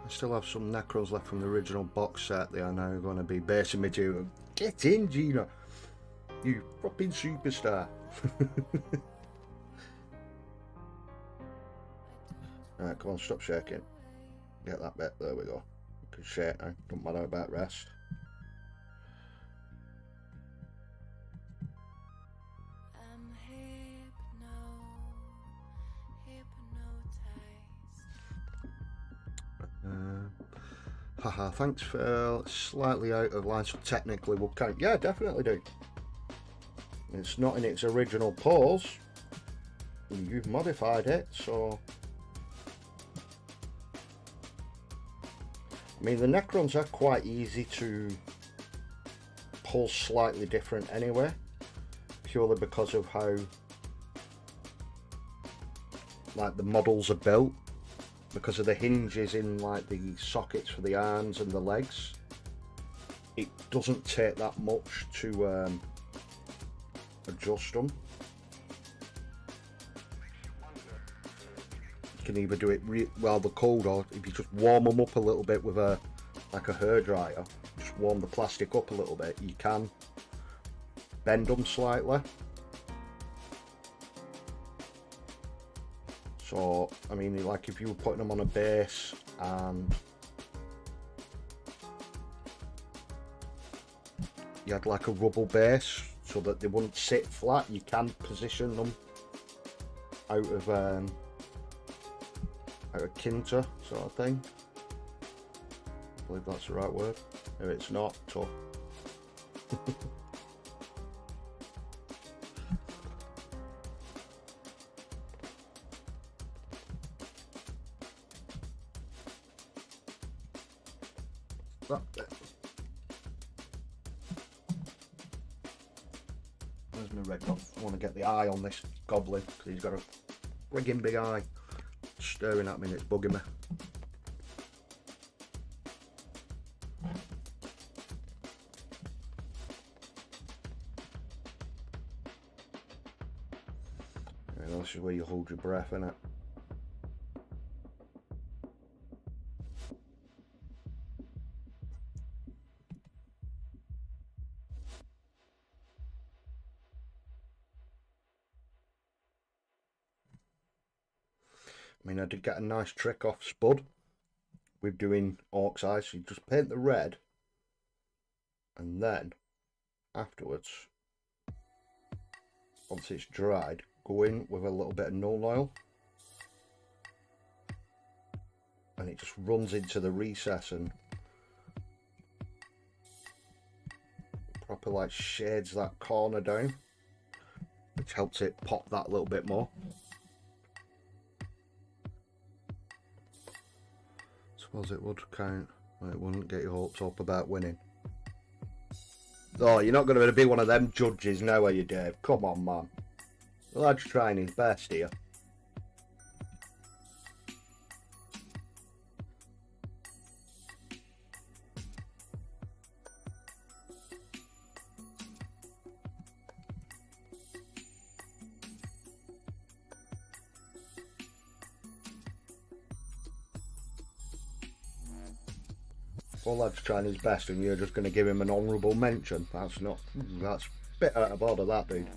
I still have some Necros left from the original box set. They are now going to be basing material. Get in, Gina! You fucking superstar! Alright, come on, stop shaking. Get that bit, there we go. You can shake now, don't matter about rest. Haha, thanks Phil. Slightly out of line, so technically we'll count. Yeah, definitely do. It's not in its original pose. You've modified it, so... I mean, the Necrons are quite easy to pull slightly different anyway. Purely because of how, like, the models are built. Because of the hinges in like the sockets for the arms and the legs, it doesn't take that much to adjust them. You can either do it while they're cold, or if you just warm them up a little bit with a hairdryer, just warm the plastic up a little bit, you can bend them slightly. So, I mean, like if you were putting them on a base and you had like a rubble base so that they wouldn't sit flat, you can position them out of kilter sort of thing. I believe that's the right word. If it's not, tough. Where's my red dot? I want to get the eye on this goblin because he's got a frigging big eye staring at me and it's bugging me. And this is where you hold your breath, innit? I mean, I did get a nice trick off Spud with doing Orc's eyes. So you just paint the red, and then afterwards, once it's dried, go in with a little bit of null oil, and it just runs into the recess and proper like shades that corner down, which helps it pop that little bit more. Suppose it would count, but it wouldn't get your hopes up about winning. Oh, you're not going to be one of them judges now, are you, Dave? Come on, man. The lad's trying his best here. Well, lad's trying his best and you're just going to give him an honourable mention. That's a bit out of order, that, dude.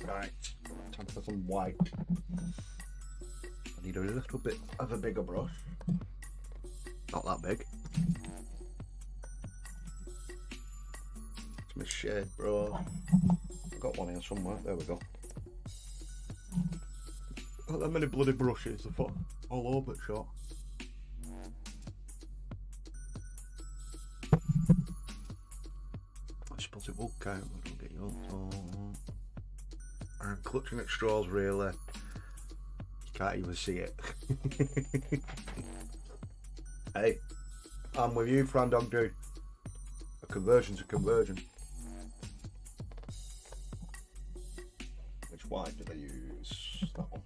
Right, time for some white. I need a little bit of a bigger brush. Not that big. It's my shade, bro. I've got one here somewhere. There we go. Not that many bloody brushes, I thought all over the shot. I suppose it will count, but I'll get you up. Oh. I'm clutching at straws, really. You can't even see it. Hey, I'm with you, Fran Dog Dude. A conversion's a conversion. Which white do they use? That one.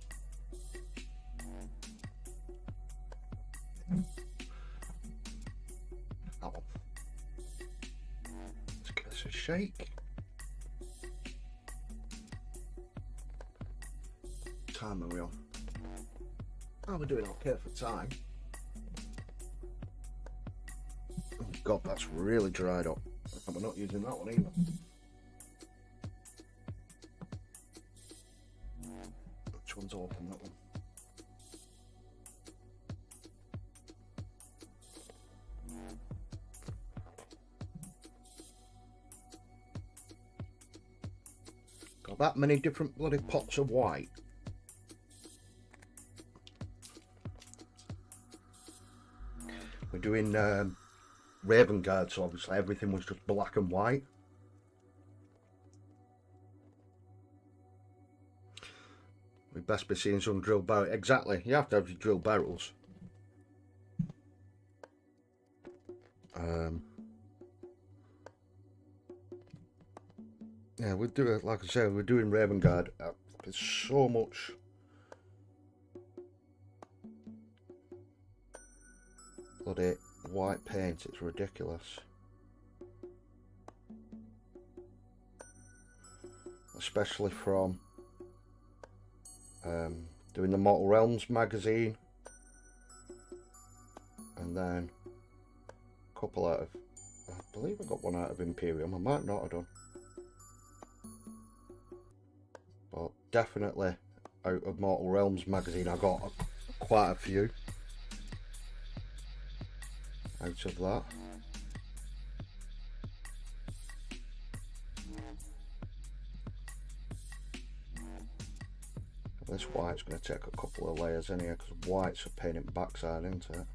That one. Let's give this a shake. Time are we on? Oh, we're doing okay for time. Oh God, that's really dried up. And we're not using that one either. Which one's open? That one. Got that many different bloody pots of white. We're doing Raven Guard, so obviously everything was just black and white. We'd best be seeing some drill barrels. Exactly, you have to have your drill barrels. Yeah, we'll do it, like I said, we're doing Raven Guard. There's so much bloody white paint, it's ridiculous. Especially from doing the Mortal Realms magazine, and then a couple out of, I believe I got one out of Imperium, I might not have done, but definitely out of Mortal Realms magazine I got quite a few out of that. This white's going to take a couple of layers in here because white's a pain in the backside, isn't it?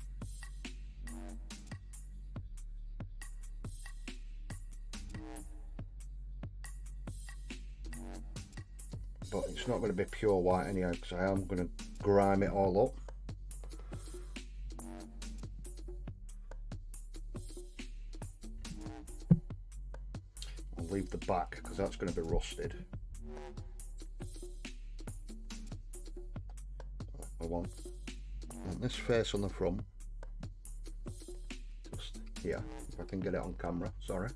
But it's not going to be pure white anyway because I am going to grime it all up. I'll leave the back because that's going to be rusted. I want this face on the front, just here, if I can get it on camera, sorry.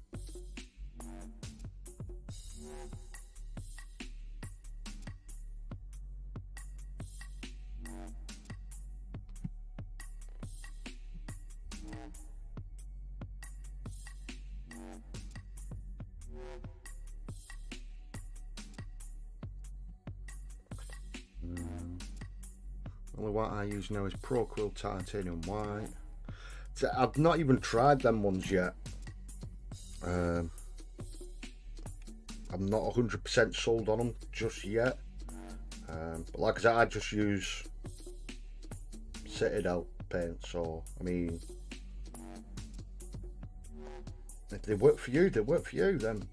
Only white I use now is Pro Quill Titanium White. So I've not even tried them ones yet. I'm not 100% sold on them just yet. But like I said, I just use Citadel paint, so I mean, if they work for you, they work for you, then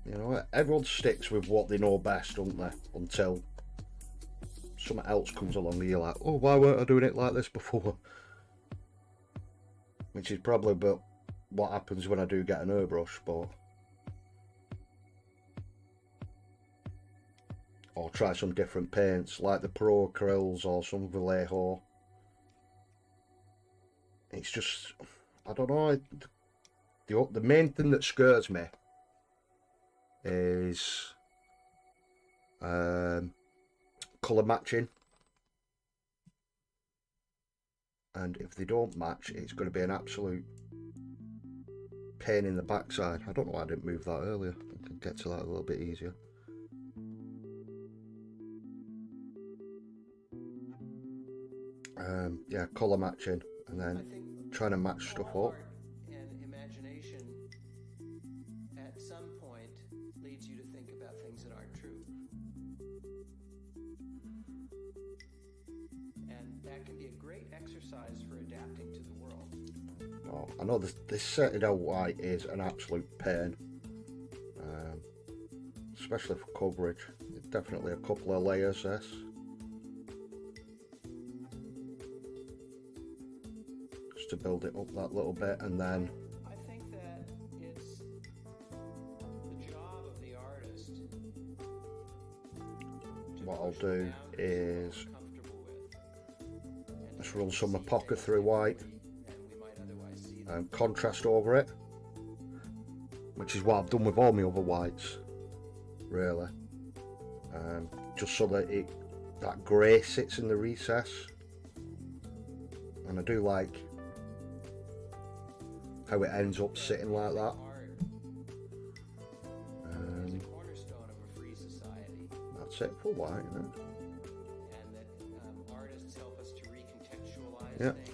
you know, everyone sticks with what they know best, don't they? Until something else comes along and you're like, oh, why weren't I doing it like this before? Which is probably about what happens when I do get an airbrush, but or try some different paints like the Pro Acryls or some Vallejo. It's just, I don't know, the main thing that scares me is colour matching, and if they don't match, it's going to be an absolute pain in the backside. I don't know why I didn't move that earlier. I can get to that a little bit easier. Yeah, colour matching, and then trying to match stuff up. I know this Citadel White is an absolute pain, especially for coverage. It's definitely a couple of layers, this. Just to build it up that little bit, and then I think that it's the job of the artist. What I'll do is just run some Apoca through white and contrast over it, which is what I've done with all my other whites, really, just so that that grey sits in the recess. And I do like how it ends up sitting like that. That's it for white, isn't it? And that artists help us to recontextualize yeah. things.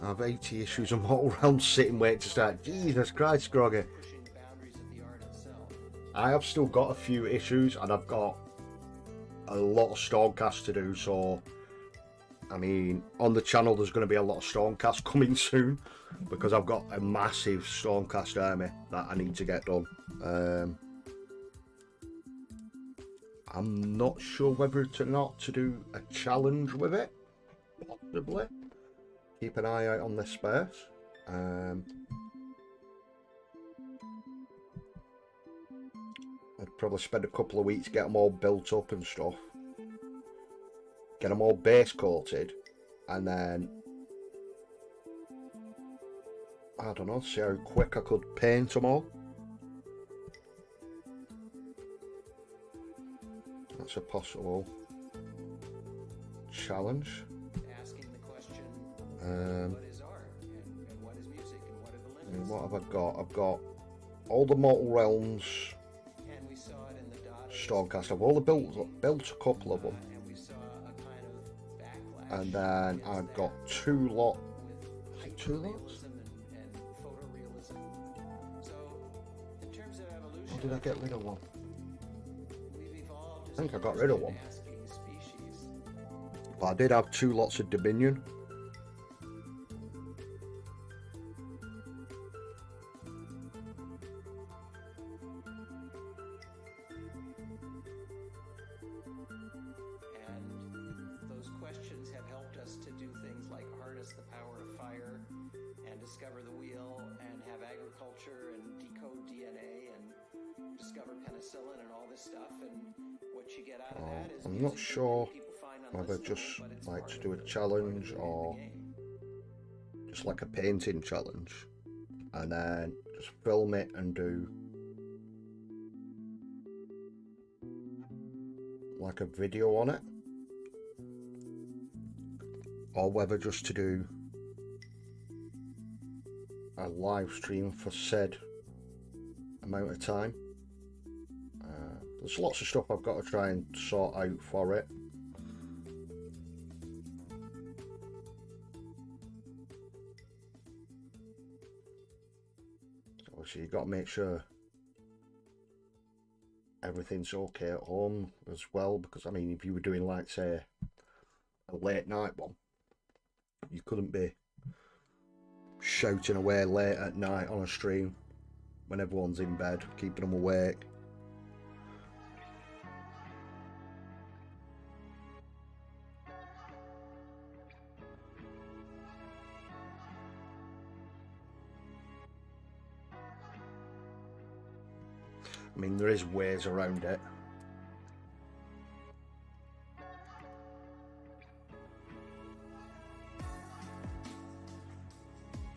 I have 80 issues of Mortal Realms sitting waiting to start. Jesus Christ, Groggy. I have still got a few issues, and I've got a lot of Stormcast to do, so I mean, on the channel there's going to be a lot of Stormcast coming soon, because I've got a massive Stormcast army that I need to get done. I'm not sure whether or not to do a challenge with it, possibly. Keep an eye out on this space. I'd probably spend a couple of weeks, get them all built up and stuff. Get them all base coated. And then, I don't know, see how quick I could paint them all. That's a possible challenge. What is art and what is music and what are the limits? What have I got? I've got all the Mortal Realms and we saw it in the Stormcast. I've only built a couple of them. And we saw a kind of backlash. And then I've got two lots. Two lots? And photorealism. So, in terms of evolution, Or did I get rid of one? we've evolved. I think I got rid of one. Species. But I did have two lots of Dominion. discover the wheel and have agriculture and decode DNA and discover penicillin and all this stuff. And what you get out of that is I'm music not sure that people find whether unlistenable, just but it's like part to of do a the- challenge part of the or game. just like a painting challenge, and then just film it and do like a video on it, or whether just to do a live stream for said amount of time. There's lots of stuff I've got to try and sort out for it. Obviously you've got to make sure everything's okay at home as well, because I mean if you were doing like say a late night one, you couldn't be shouting away late at night on a stream when everyone's in bed, keeping them awake. I mean, there is ways around it.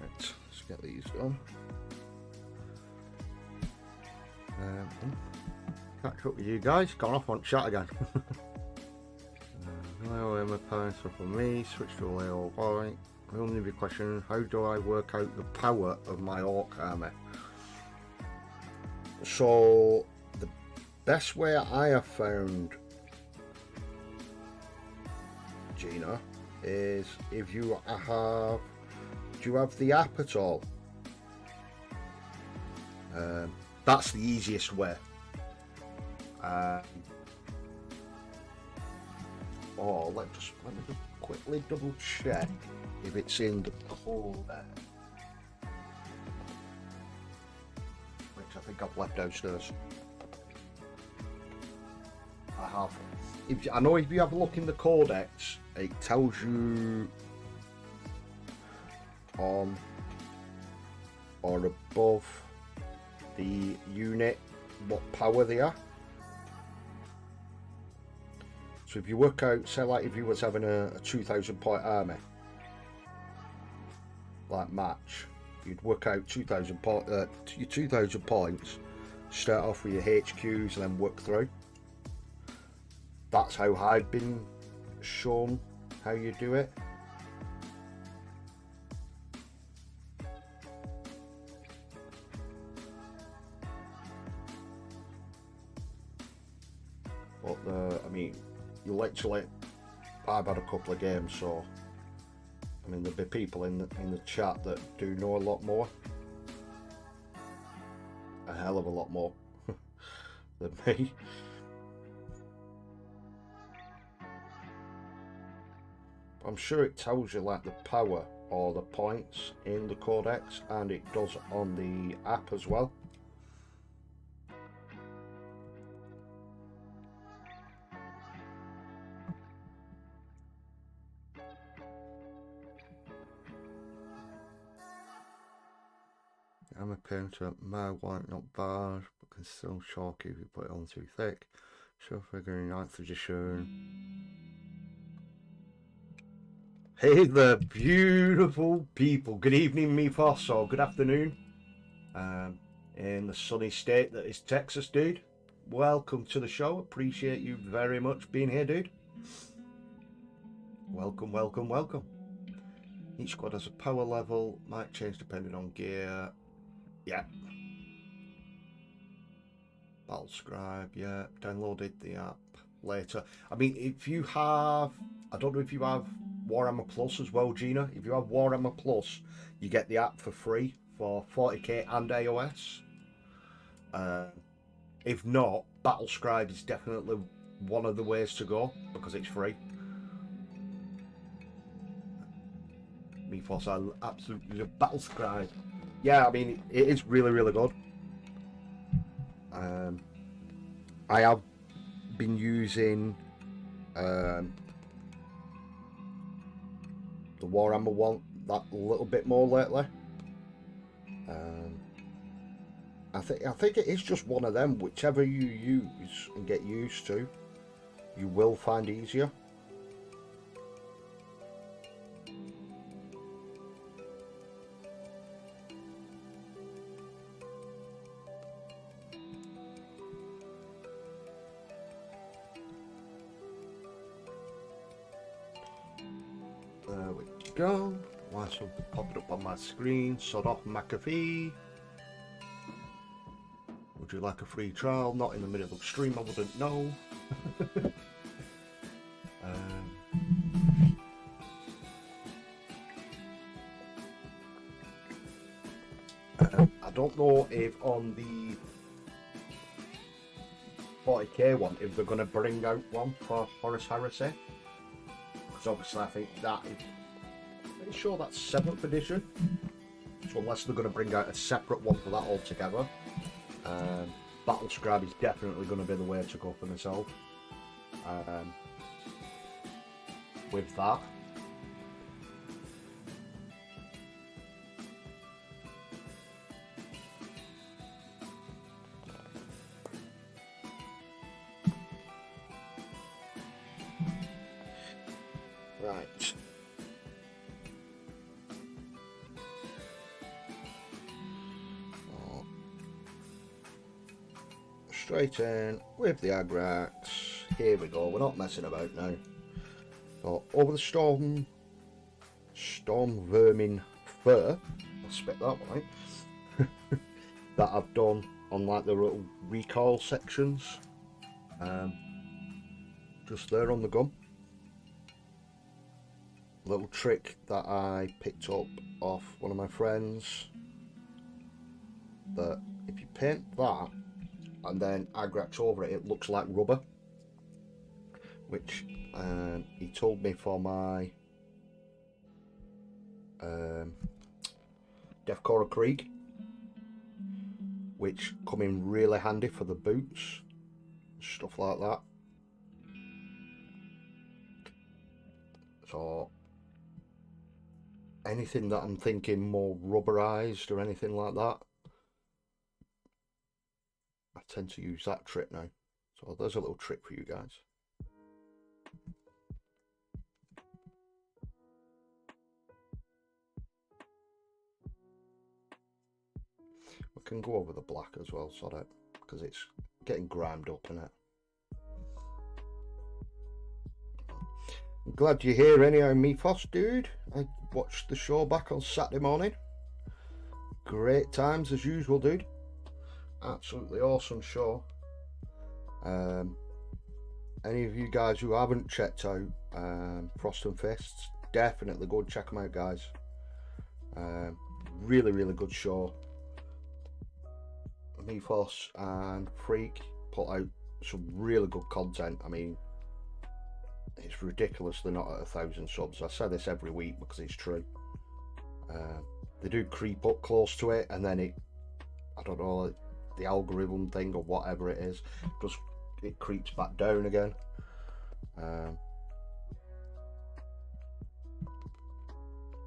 Right, let's get these done. Catch up with you guys. Gone off on chat again. Hello, my parents are for me. Switch to a all white. I only have a question: how do I work out the power of my orc army? So the best way I have found, Gina, is if you have, do you have the app at all? That's the easiest way. Let me just quickly double check if it's in the call there, which I think I've left downstairs. I have. I know if you have a look in the codex, it tells you on or above the unit what power they are. So if you work out, say like if you was having a 2,000 point army, like match, you'd work out 2,000 your 2,000 points, start off with your HQs and then work through. That's how I've been shown how you do it. But I mean, you literally, I've had a couple of games, so I mean there'll be people in the chat that do know a lot more, a hell of a lot more than me. I'm sure it tells you like the power or the points in the codex, and it does on the app as well. I'm a painter. My white not bad, but can still chalky if you put it on too thick. So figuring 9th edition. Hey there, beautiful people. Good evening, me boss, or good afternoon. In the sunny state that is Texas, dude. Welcome to the show. Appreciate you very much being here, dude. Welcome, welcome, welcome. Each squad has a power level. Might change depending on gear. Yeah. Battle Scribe, yeah. Downloaded the app later. I mean, if you have, I don't know if you have Warhammer Plus as well, Gina. If you have Warhammer Plus, you get the app for free for 40k and iOS. If not, Battle Scribe is definitely one of the ways to go because it's free. Me force, I absolutely love Battle Scribe. Yeah, I mean, it is really, really good. I have been using the Warhammer one that little bit more lately. I think it is just one of them. Whichever you use and get used to, you will find easier. There we go. Why something popping up on my screen? Sod off McAfee. Would you like a free trial? Not in the middle of the stream, I wouldn't know. I don't know if on the 40k one, if they're going to bring out one for Horus Heresy. Because obviously I think that is, I'm pretty sure that's 7th edition. So unless they're going to bring out a separate one for that altogether. Battle Scribe is definitely going to be the way to go for myself. With that. Right. Straight in with the Agrax. Here we go. We're not messing about now. So over the storm vermin fur. I'll spit that one out. That I've done on like the little recoil sections. Just there on the gun. Little trick that I picked up off one of my friends. That if you paint that and then Agrax over it, it looks like rubber. Which he told me for my Deathcore Krieg, which come in really handy for the boots, stuff like that. So anything that I'm thinking more rubberized or anything like that, I tend to use that trick now. So there's a little trick for you guys. We can go over the black as well, sort of, because it's getting grimed up in it. I'm glad you're here anyhow, Mephos, dude. I watched the show back on Saturday morning. Great times as usual, dude. Absolutely awesome show. Any of you guys who haven't checked out Frost and Fists, definitely go and check them out, guys. Really, really good show. Mephos and Freak put out some really good content. I mean, it's ridiculous they're not at 1,000 subs. I say this every week because it's true. They do creep up close to it, and then it, I don't know, the algorithm thing or whatever it is, just it creeps back down again.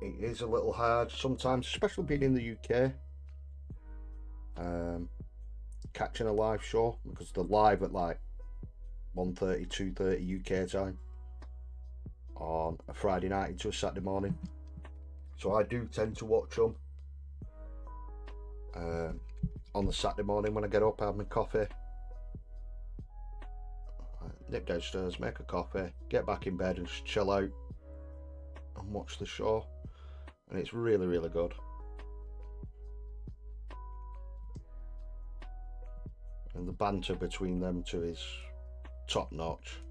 It is a little hard sometimes, especially being in the UK. Catching a live show, because they're live at like 1:30, 2:30 UK time on a Friday night into a Saturday morning. So I do tend to watch them on the Saturday morning when I get up, have my coffee, nip downstairs, make a coffee, get back in bed and just chill out and watch the show. And it's really, really good. And the banter between them two is top notch.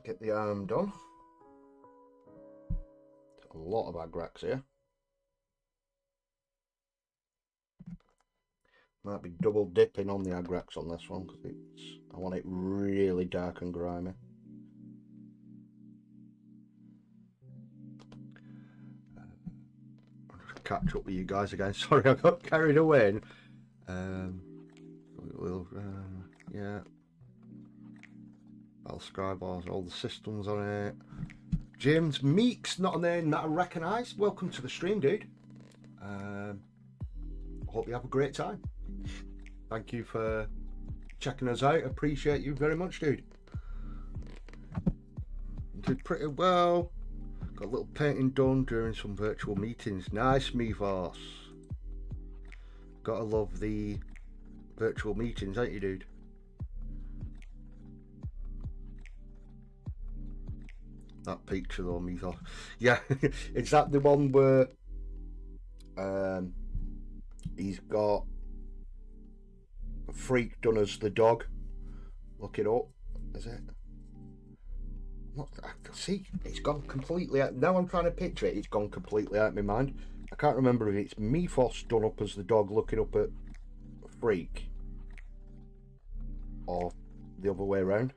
Get the arm done. A lot of Agrax here. Might be double dipping on the Agrax on this one because I want it really dark and grimy. I'll just catch up with you guys again. Sorry, I got carried away. Yeah. Battle Skybars, all the systems on it. James Meeks, not a name that I recognise. Welcome to the stream, dude. Hope you have a great time. Thank you for checking us out. Appreciate you very much, dude. Did pretty well. Got a little painting done during some virtual meetings. Nice, Meforce. Gotta love the virtual meetings, ain't you, dude? That picture though, Meforce. Yeah, is that the one where he's got a freak done as the dog? Look it up. Is it? Not, see, it's gone completely out. Now I'm trying to picture it. It's gone completely out of my mind. I can't remember if it's Meforce done up as the dog looking up at a freak, or the other way around.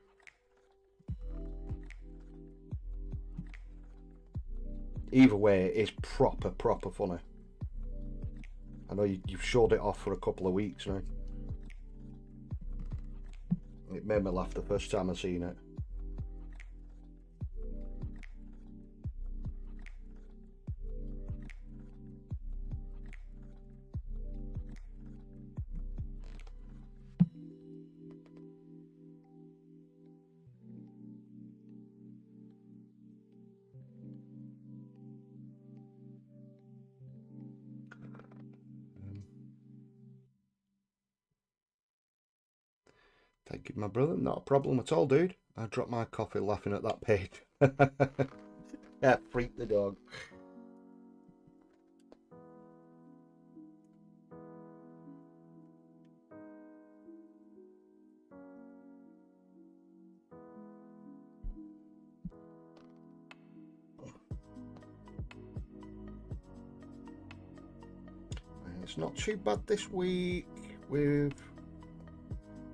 Either way, it's proper funny. I know you've showed it off for a couple of weeks now. It made me laugh the first time I seen it. Thank you, my brother. Not a problem at all, dude. I dropped my coffee laughing at that page. Yeah, freak the dog. It's not too bad this week with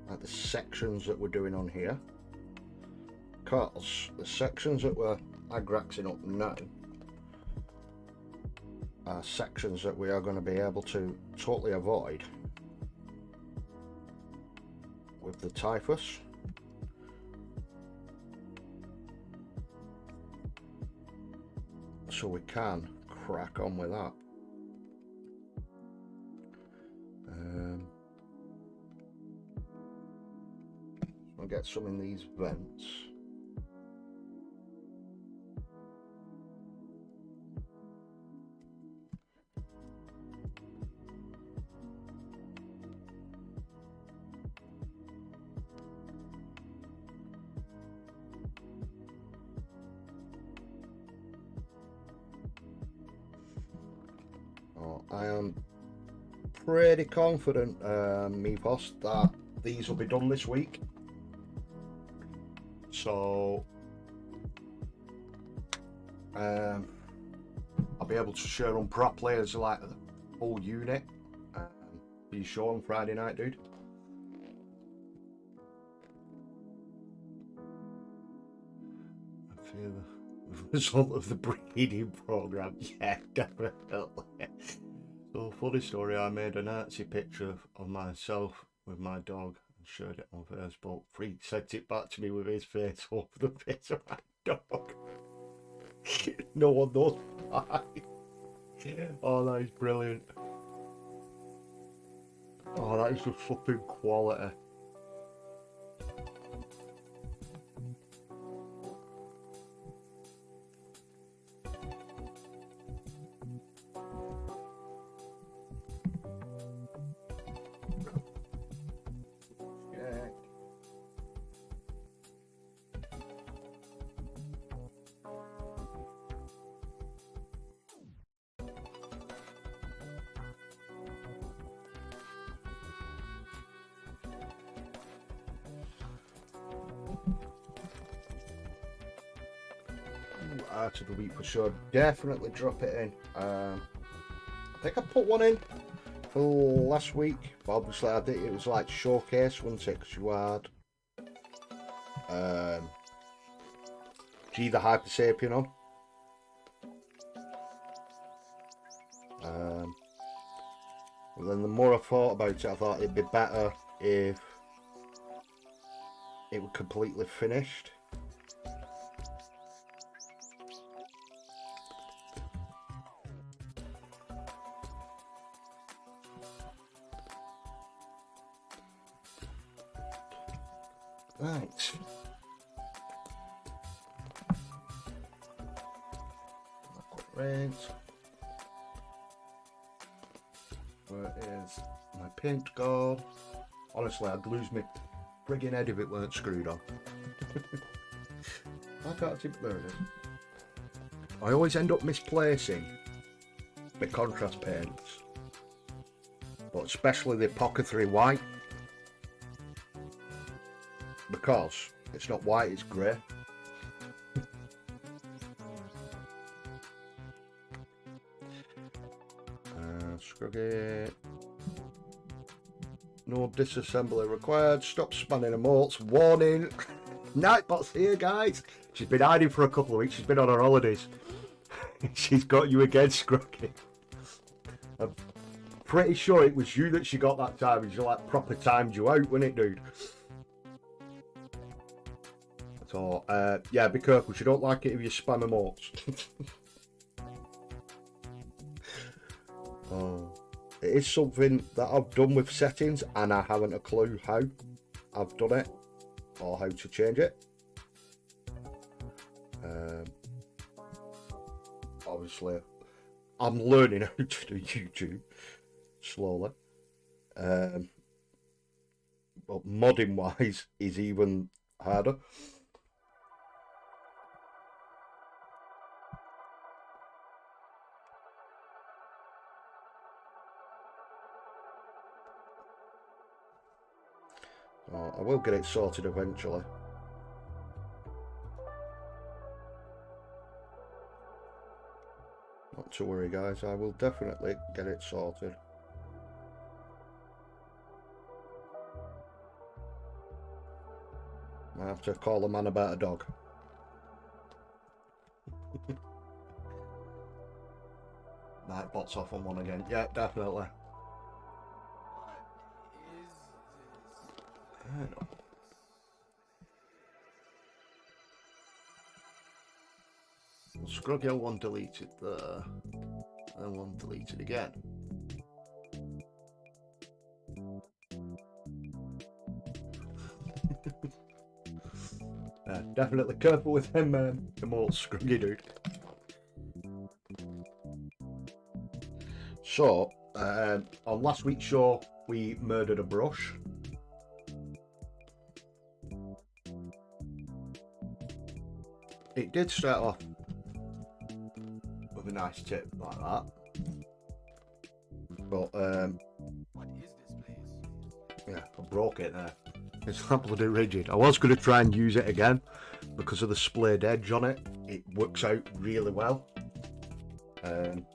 like the sections that we're doing on here, because the sections that we're agraxing up now are sections that we are going to be able to totally avoid with the typhus. So we can crack on with that. I'll get some in these vents. Oh, I am pretty confident, Meforce, that these will be done this week. So I'll be able to share them properly as like a whole unit. Be sure on Friday night, dude. I feel the result of the breeding program. Yeah, definitely. So funny story. I made an artsy picture of myself with my dog. Shared it on Facebook. Freak sent it back to me with his face over the face of my dog. No one knows why. Oh, that is brilliant. Oh, that is just fucking quality. Art of the week for sure. Definitely drop it in. I think I put one in for last week. But obviously, I think it was like showcase, wasn't it? Because you had G the Hyper Sapien on. And then the more I thought about it, I thought it'd be better if it were completely finished. Right. Right. Where is my paint gone? Honestly, I'd lose my friggin' head if it weren't screwed on. I can't see there it is. I always end up misplacing the contrast paints, but especially the Pocket 3 white, because it's not white, it's grey. Scruggy. No disassembly required. Stop spanning emotes. Warning. Nightbot's here, guys. She's been hiding for a couple of weeks. She's been on her holidays. She's got you again, Scruggy. I'm pretty sure it was you that she got that time, and she like proper timed you out, wasn't it, dude? So, yeah, be careful. She don't like it if you spam emotes. Oh, it is something that I've done with settings, and I haven't a clue how I've done it or how to change it. Obviously, I'm learning how to do YouTube slowly. But modding wise is even harder. Oh, I will get it sorted eventually. Not to worry, guys, I will definitely get it sorted. I have to call a man about a dog. Nightbot's off on one again. Yeah, definitely. I know. Scruggy one deleted there, and one deleted again. Definitely careful with him, emote Scruggy, dude. So, on last week's show, we murdered a brush. It did start off with a nice tip like that, but What is this place? yeah, I broke it there. It's not bloody rigid. I was going to try and use it again because of the splayed edge on it. It works out really well. I'm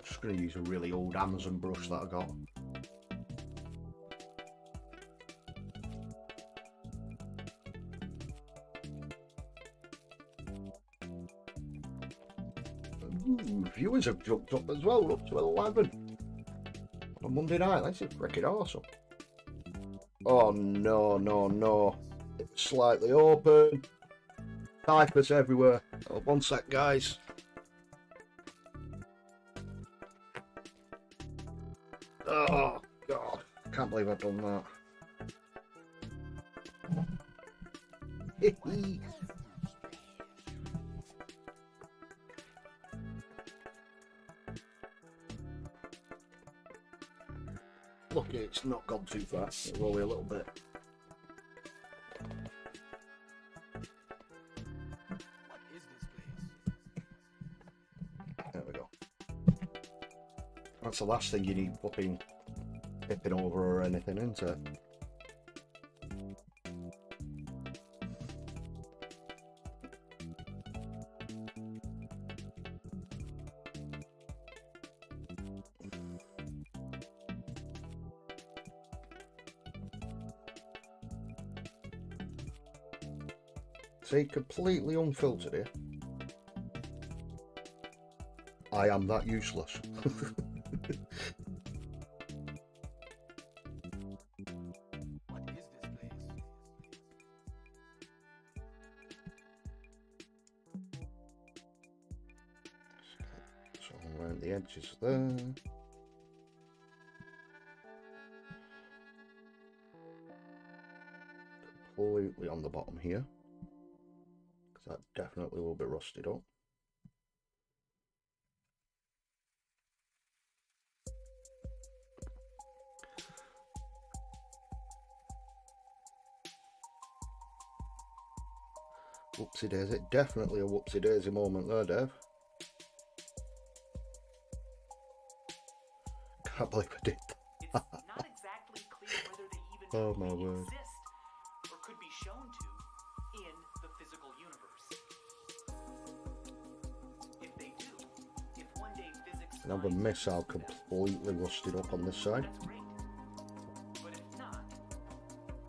just going to use a really old Amazon brush that I got. Ooh, viewers have jumped up as well, up to 11 on a Monday night. This is freaking awesome. Oh no, no, no. It's slightly open. Typers everywhere. Oh, one sec, guys. Oh god, can't believe I've done that. Lucky it's not gone too far. It's only a little bit. What is this place? There we go. That's the last thing you need flipping tipping over or anything, isn't it? See, completely unfiltered here. I am that useless. What is this place? So around the edges there. Completely on the bottom here, because that definitely will be rusted up. Whoopsie daisy, definitely a whoopsie daisy moment there, Dave. Can't believe I did that. It's not exactly clear whether they even Oh, my truly word. exist or could be shown to in the physical universe. If they do, if one day physics And I'm a finds missile use for them, completely rusted up on this side. that's great. But if not,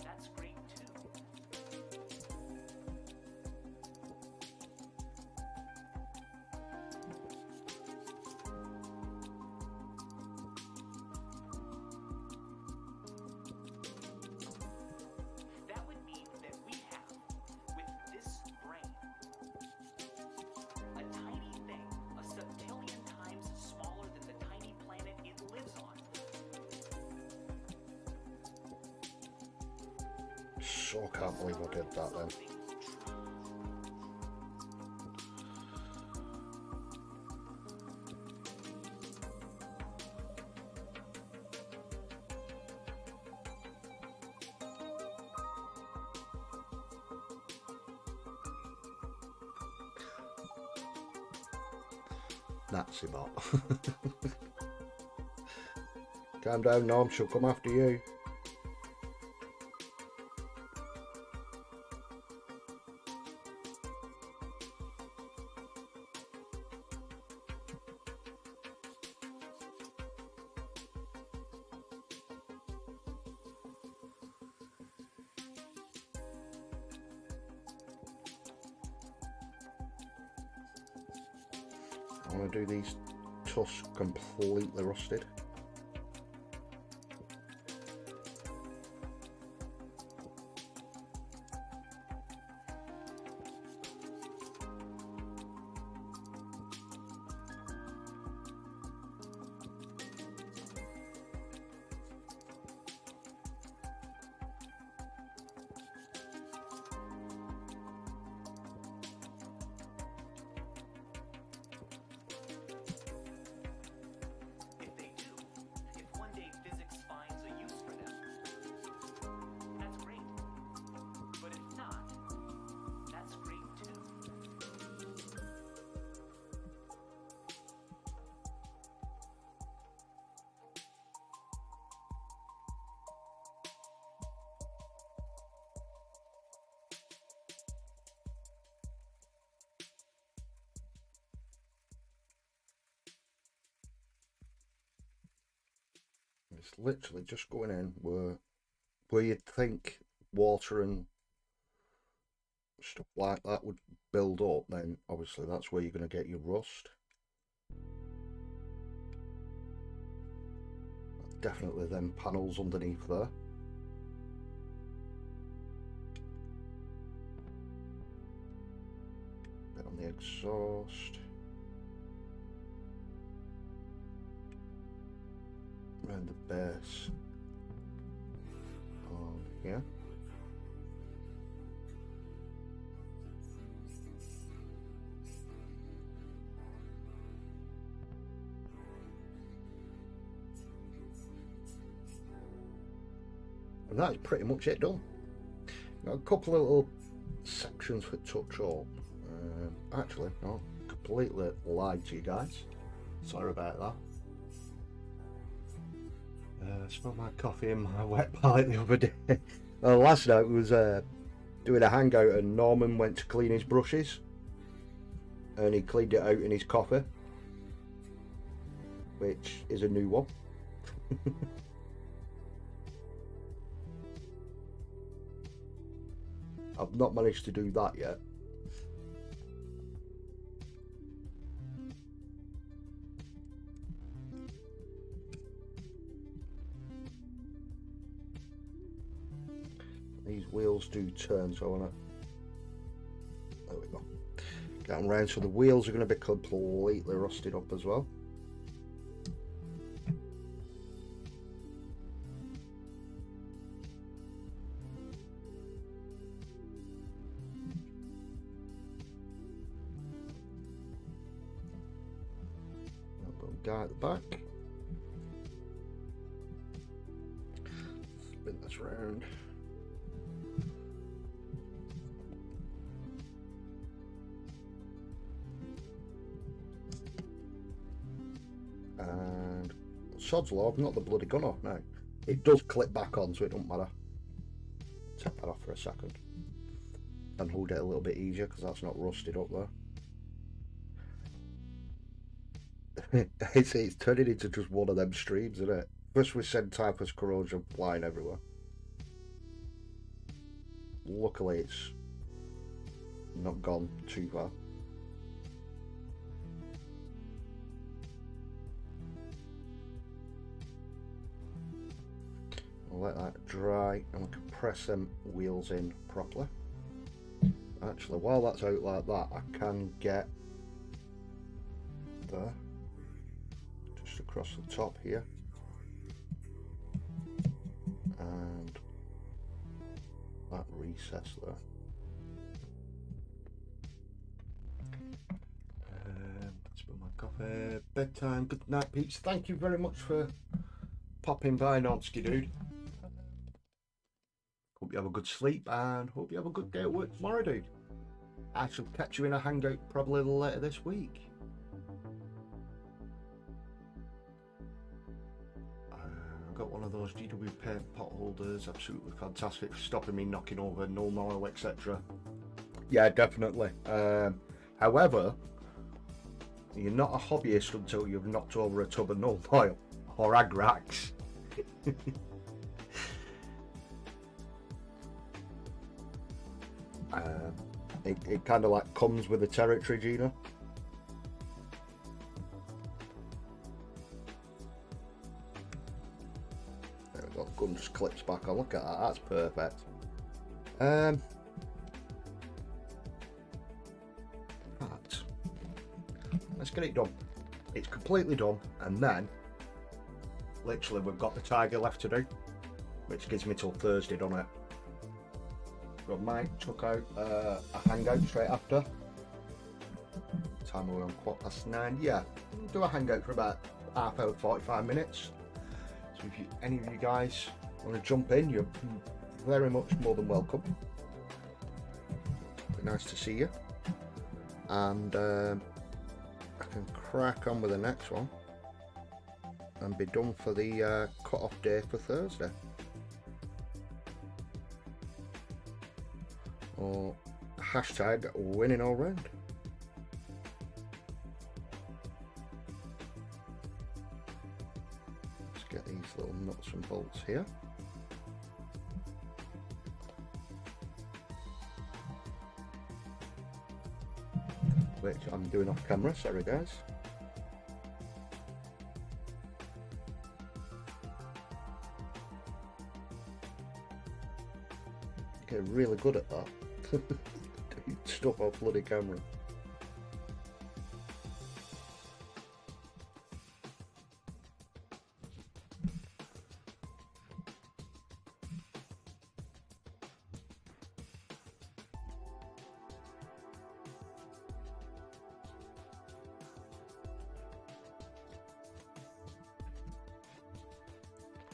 that's great too. That would mean that we have, with this brain, a tiny thing, a septillion times smaller than the tiny planet it lives on. So can't believe I did that then. Something's true. Nazi bot. Calm down, Norm, she'll come after you. I want to do these tusks completely rusted. If they do, if one day physics finds a use for them, that's great. But if not, that's great too. It's literally just going in where you'd think water and stuff like that would build up, then obviously that's where you're going to get your rust. Definitely them panels underneath there. Bit on the exhaust. Around the base. On here. And that's pretty much it done. Got a couple of little sections for touch up. Actually, no, completely lied to you guys. Sorry about that. I spilled my coffee in my wet palette the other day. Last night we was doing a hangout and Norman went to clean his brushes. And he cleaned it out in his coffee. Which is a new one. I've not managed to do that yet. These wheels do turn, so I want to. There we go. Get them round, so the wheels are going to be completely rusted up as well. Little guy at the back. Spin this round. And sod's law, I've not the bloody gun off now. It does clip back on, so it don't matter. Take that off for a second and hold it a little bit easier because that's not rusted up there. It's turning into just one of them streams, isn't it? First we said typhus corrosion flying everywhere. Luckily it's not gone too far. I'll let that dry and we can press them wheels in properly. Actually, while that's out like that, I can get there, just across the top here, and that recess there. Spill my coffee. Bedtime. Good night, peeps. Thank you very much for popping by, Nonsky dude. Hope you have a good sleep and hope you have a good day at work tomorrow, dude. I shall catch you in a hangout probably a little later this week. I've got one of those GW paint pot holders, absolutely fantastic for stopping me knocking over null oil, etc. Yeah, definitely. However, you're not a hobbyist until you've knocked over a tub of null oil or Agrax. It kind of like comes with the territory, Gina. There we go, the gun just clips back on. Look at that, that's perfect. Right. Let's get it done. It's completely done, and then literally we've got the tiger left to do, which gives me till Thursday, doesn't it? Got Mike took out a hangout straight after. Time we're on 9:15. Yeah, we'll do a hangout for about half hour, 45 minutes. So if any of you guys want to jump in, you're very much more than welcome. Be nice to see you. And I can crack on with the next one and be done for the cut-off day for Thursday. Or hashtag winning all round. Let's get these little nuts and bolts here. Which I'm doing off camera, sorry guys. Get really good at that. Doing stuff off bloody camera.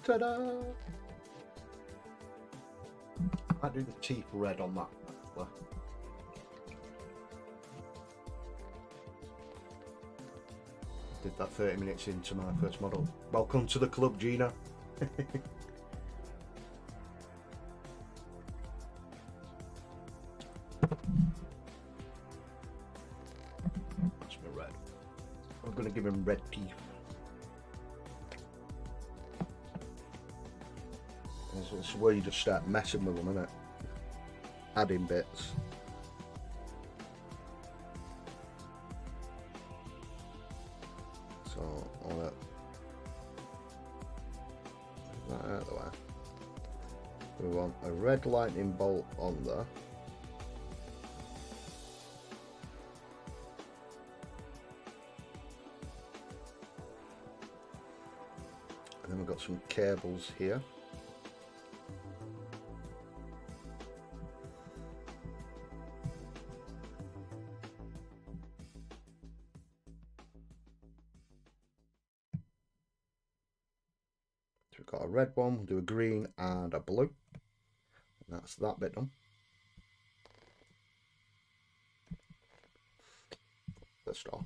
Ta-da! I do the teeth red on that. Did that 30 minutes into my first model. Welcome to the club, Gina. That's my red. I'm going to give him red teeth. This is where you just start messing with them, isn't it? Adding bits. So I'll let that out of the way. We want a red lightning bolt on there. And then we've got some cables here. So we've got a red one, we'll do a green and a blue. And that's that bit done. Let's start.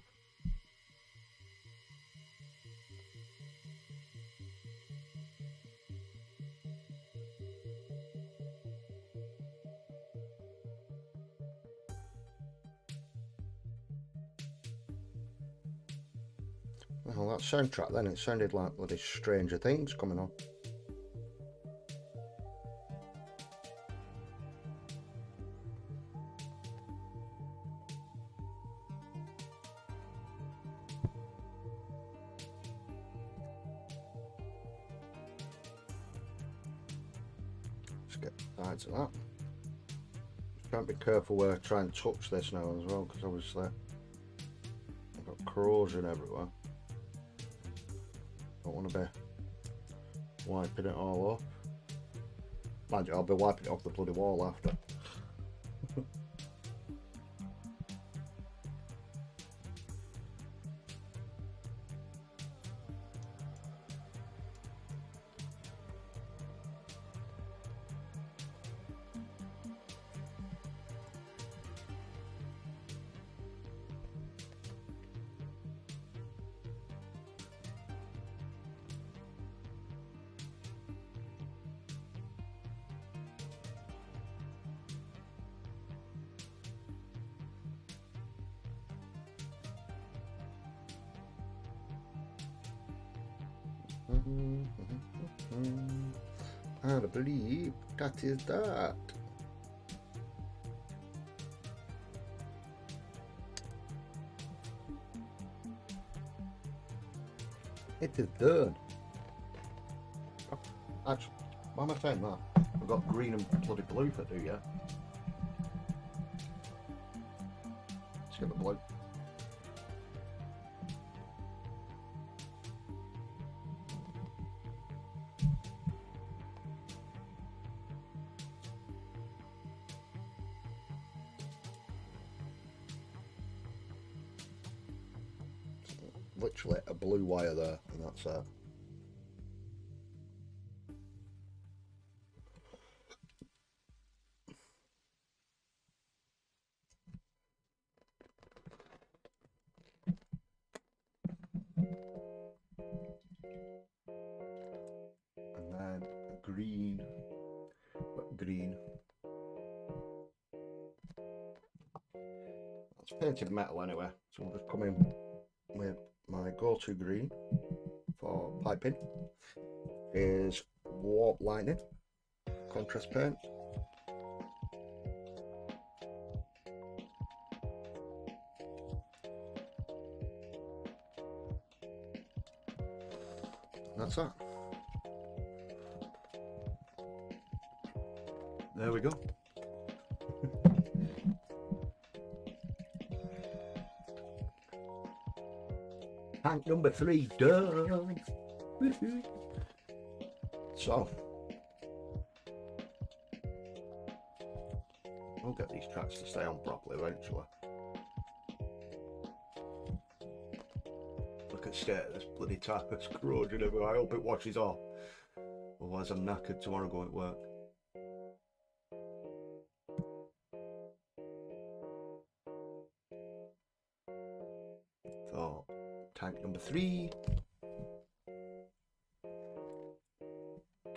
Well, that soundtrack then, it sounded like bloody Stranger Things coming on. Let's get sides of that. Just trying to be careful where I try and touch this now as well, because obviously I've got corrosion everywhere. Don't want to be wiping it all off. Mind you, I'll be wiping it off the bloody wall after. I believe that is that. It is done. Oh, actually, why am I saying that? We've got green and bloody blue for do yet. Let's get the blue. Literally a blue wire there, and that's it. And then green, green. That's painted metal anyway, so we'll just come in with my go-to green for piping is warp lightning contrast paint. And that's that. There we go. Tank number 3 done. So we'll get these tracks to stay on properly eventually. Look at the state of this bloody tap, it's corroding everywhere. I hope it washes off. Otherwise I'm knackered tomorrow going to work. So tank number 3.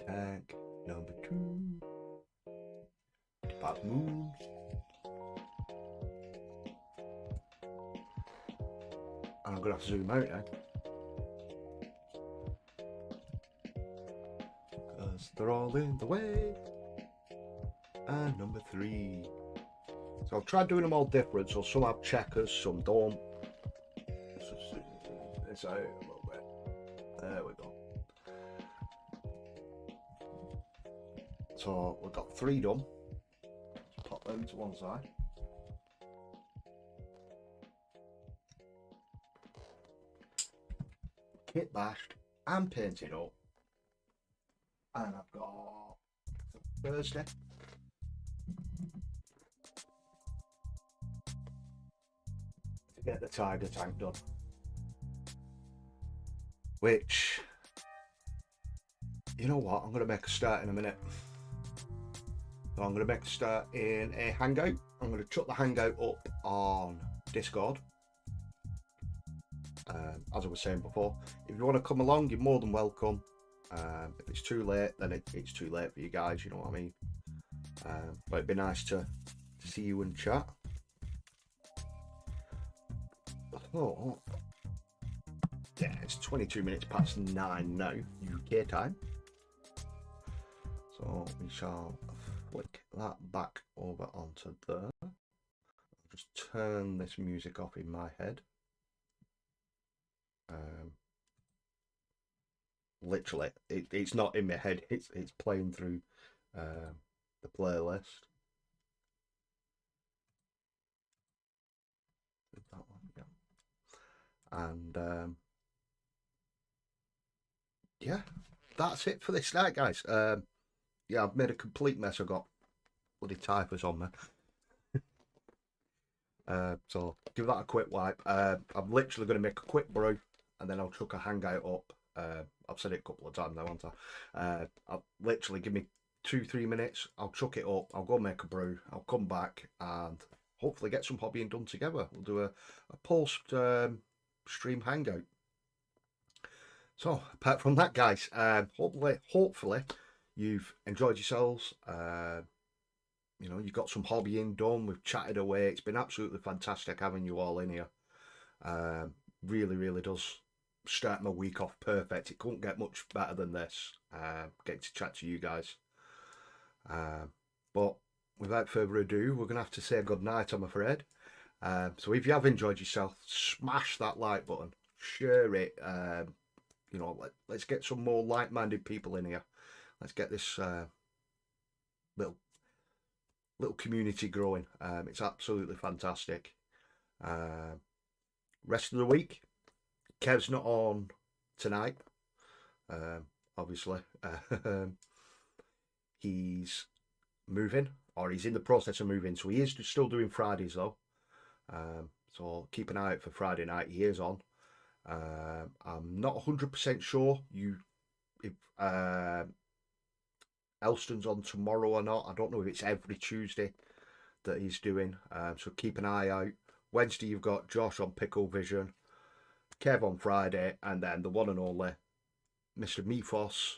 Tank number 2. Bad moon. And I'm gonna have to zoom out now. Because they're all in the way. And number 3. So I'll try doing them all different. So some have checkers, some don't. Let's just zoom this out a little bit. There we go. So we've got 3 done. Let's pop them to one side. Kit bashed and painted up. And I've got Thursday. To get the Tiger Tank done. Which, you know what, I'm going to make a start in a minute. So I'm going to make a start in a hangout. I'm going to chuck the hangout up on Discord. As I was saying before, if you want to come along, you're more than welcome. If it's too late, then it's too late for you guys, you know what I mean? But it'd be nice to see you and chat. Oh, yeah, it's 22 minutes past 9 now, UK time. So we shall flick that back over onto there. I'll just turn this music off in my head. Literally, it's not in my head, it's playing through the playlist. That one, yeah. And yeah, that's it for this night, guys. Yeah, I've made a complete mess. I've got bloody typers on me. So give that a quick wipe. I'm literally going to make a quick brew and then I'll chuck a hangout up. I've said it a couple of times now, haven't I? I'll literally give me 2-3 minutes. I'll chuck it up. I'll go make a brew. I'll come back and hopefully get some hobbying done together. We'll do a post stream hangout. So apart from that, guys, hopefully you've enjoyed yourselves. You know, you've got some hobbying done. We've chatted away. It's been absolutely fantastic having you all in here. Really does start my week off perfect. It couldn't get much better than this. Getting to chat to you guys. But without further ado, we're going to have to say good night, I'm afraid. So if you have enjoyed yourself, smash that like button. Share it. You know, let's get some more like-minded people in here. Let's get this little community growing. It's absolutely fantastic. Rest of the week, Kev's not on tonight, obviously. He's moving, or he's in the process of moving, so he is still doing Fridays though. So keep an eye out for Friday night. He is on. I'm not 100% sure if Elston's on tomorrow or not. I don't know if it's every Tuesday that he's doing. So keep an eye out. Wednesday you've got Josh on Pickle Vision, Kev on Friday, and then the one and only Mr. Mephos,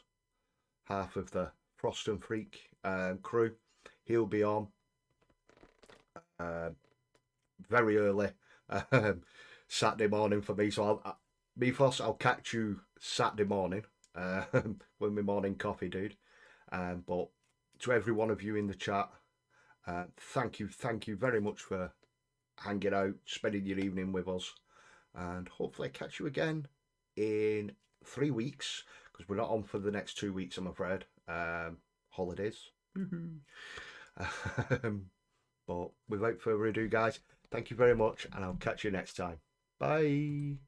half of the Frost and Freak crew. He'll be on very early Saturday morning for me. So Mephos, I'll catch you Saturday morning with my morning coffee, dude. But to every one of you in the chat, thank you very much for hanging out, spending your evening with us, and hopefully I catch you again in 3 weeks, because we're not on for the next 2 weeks, I'm afraid. Holidays. But without further ado, guys, thank you very much, and I'll catch you next time. Bye.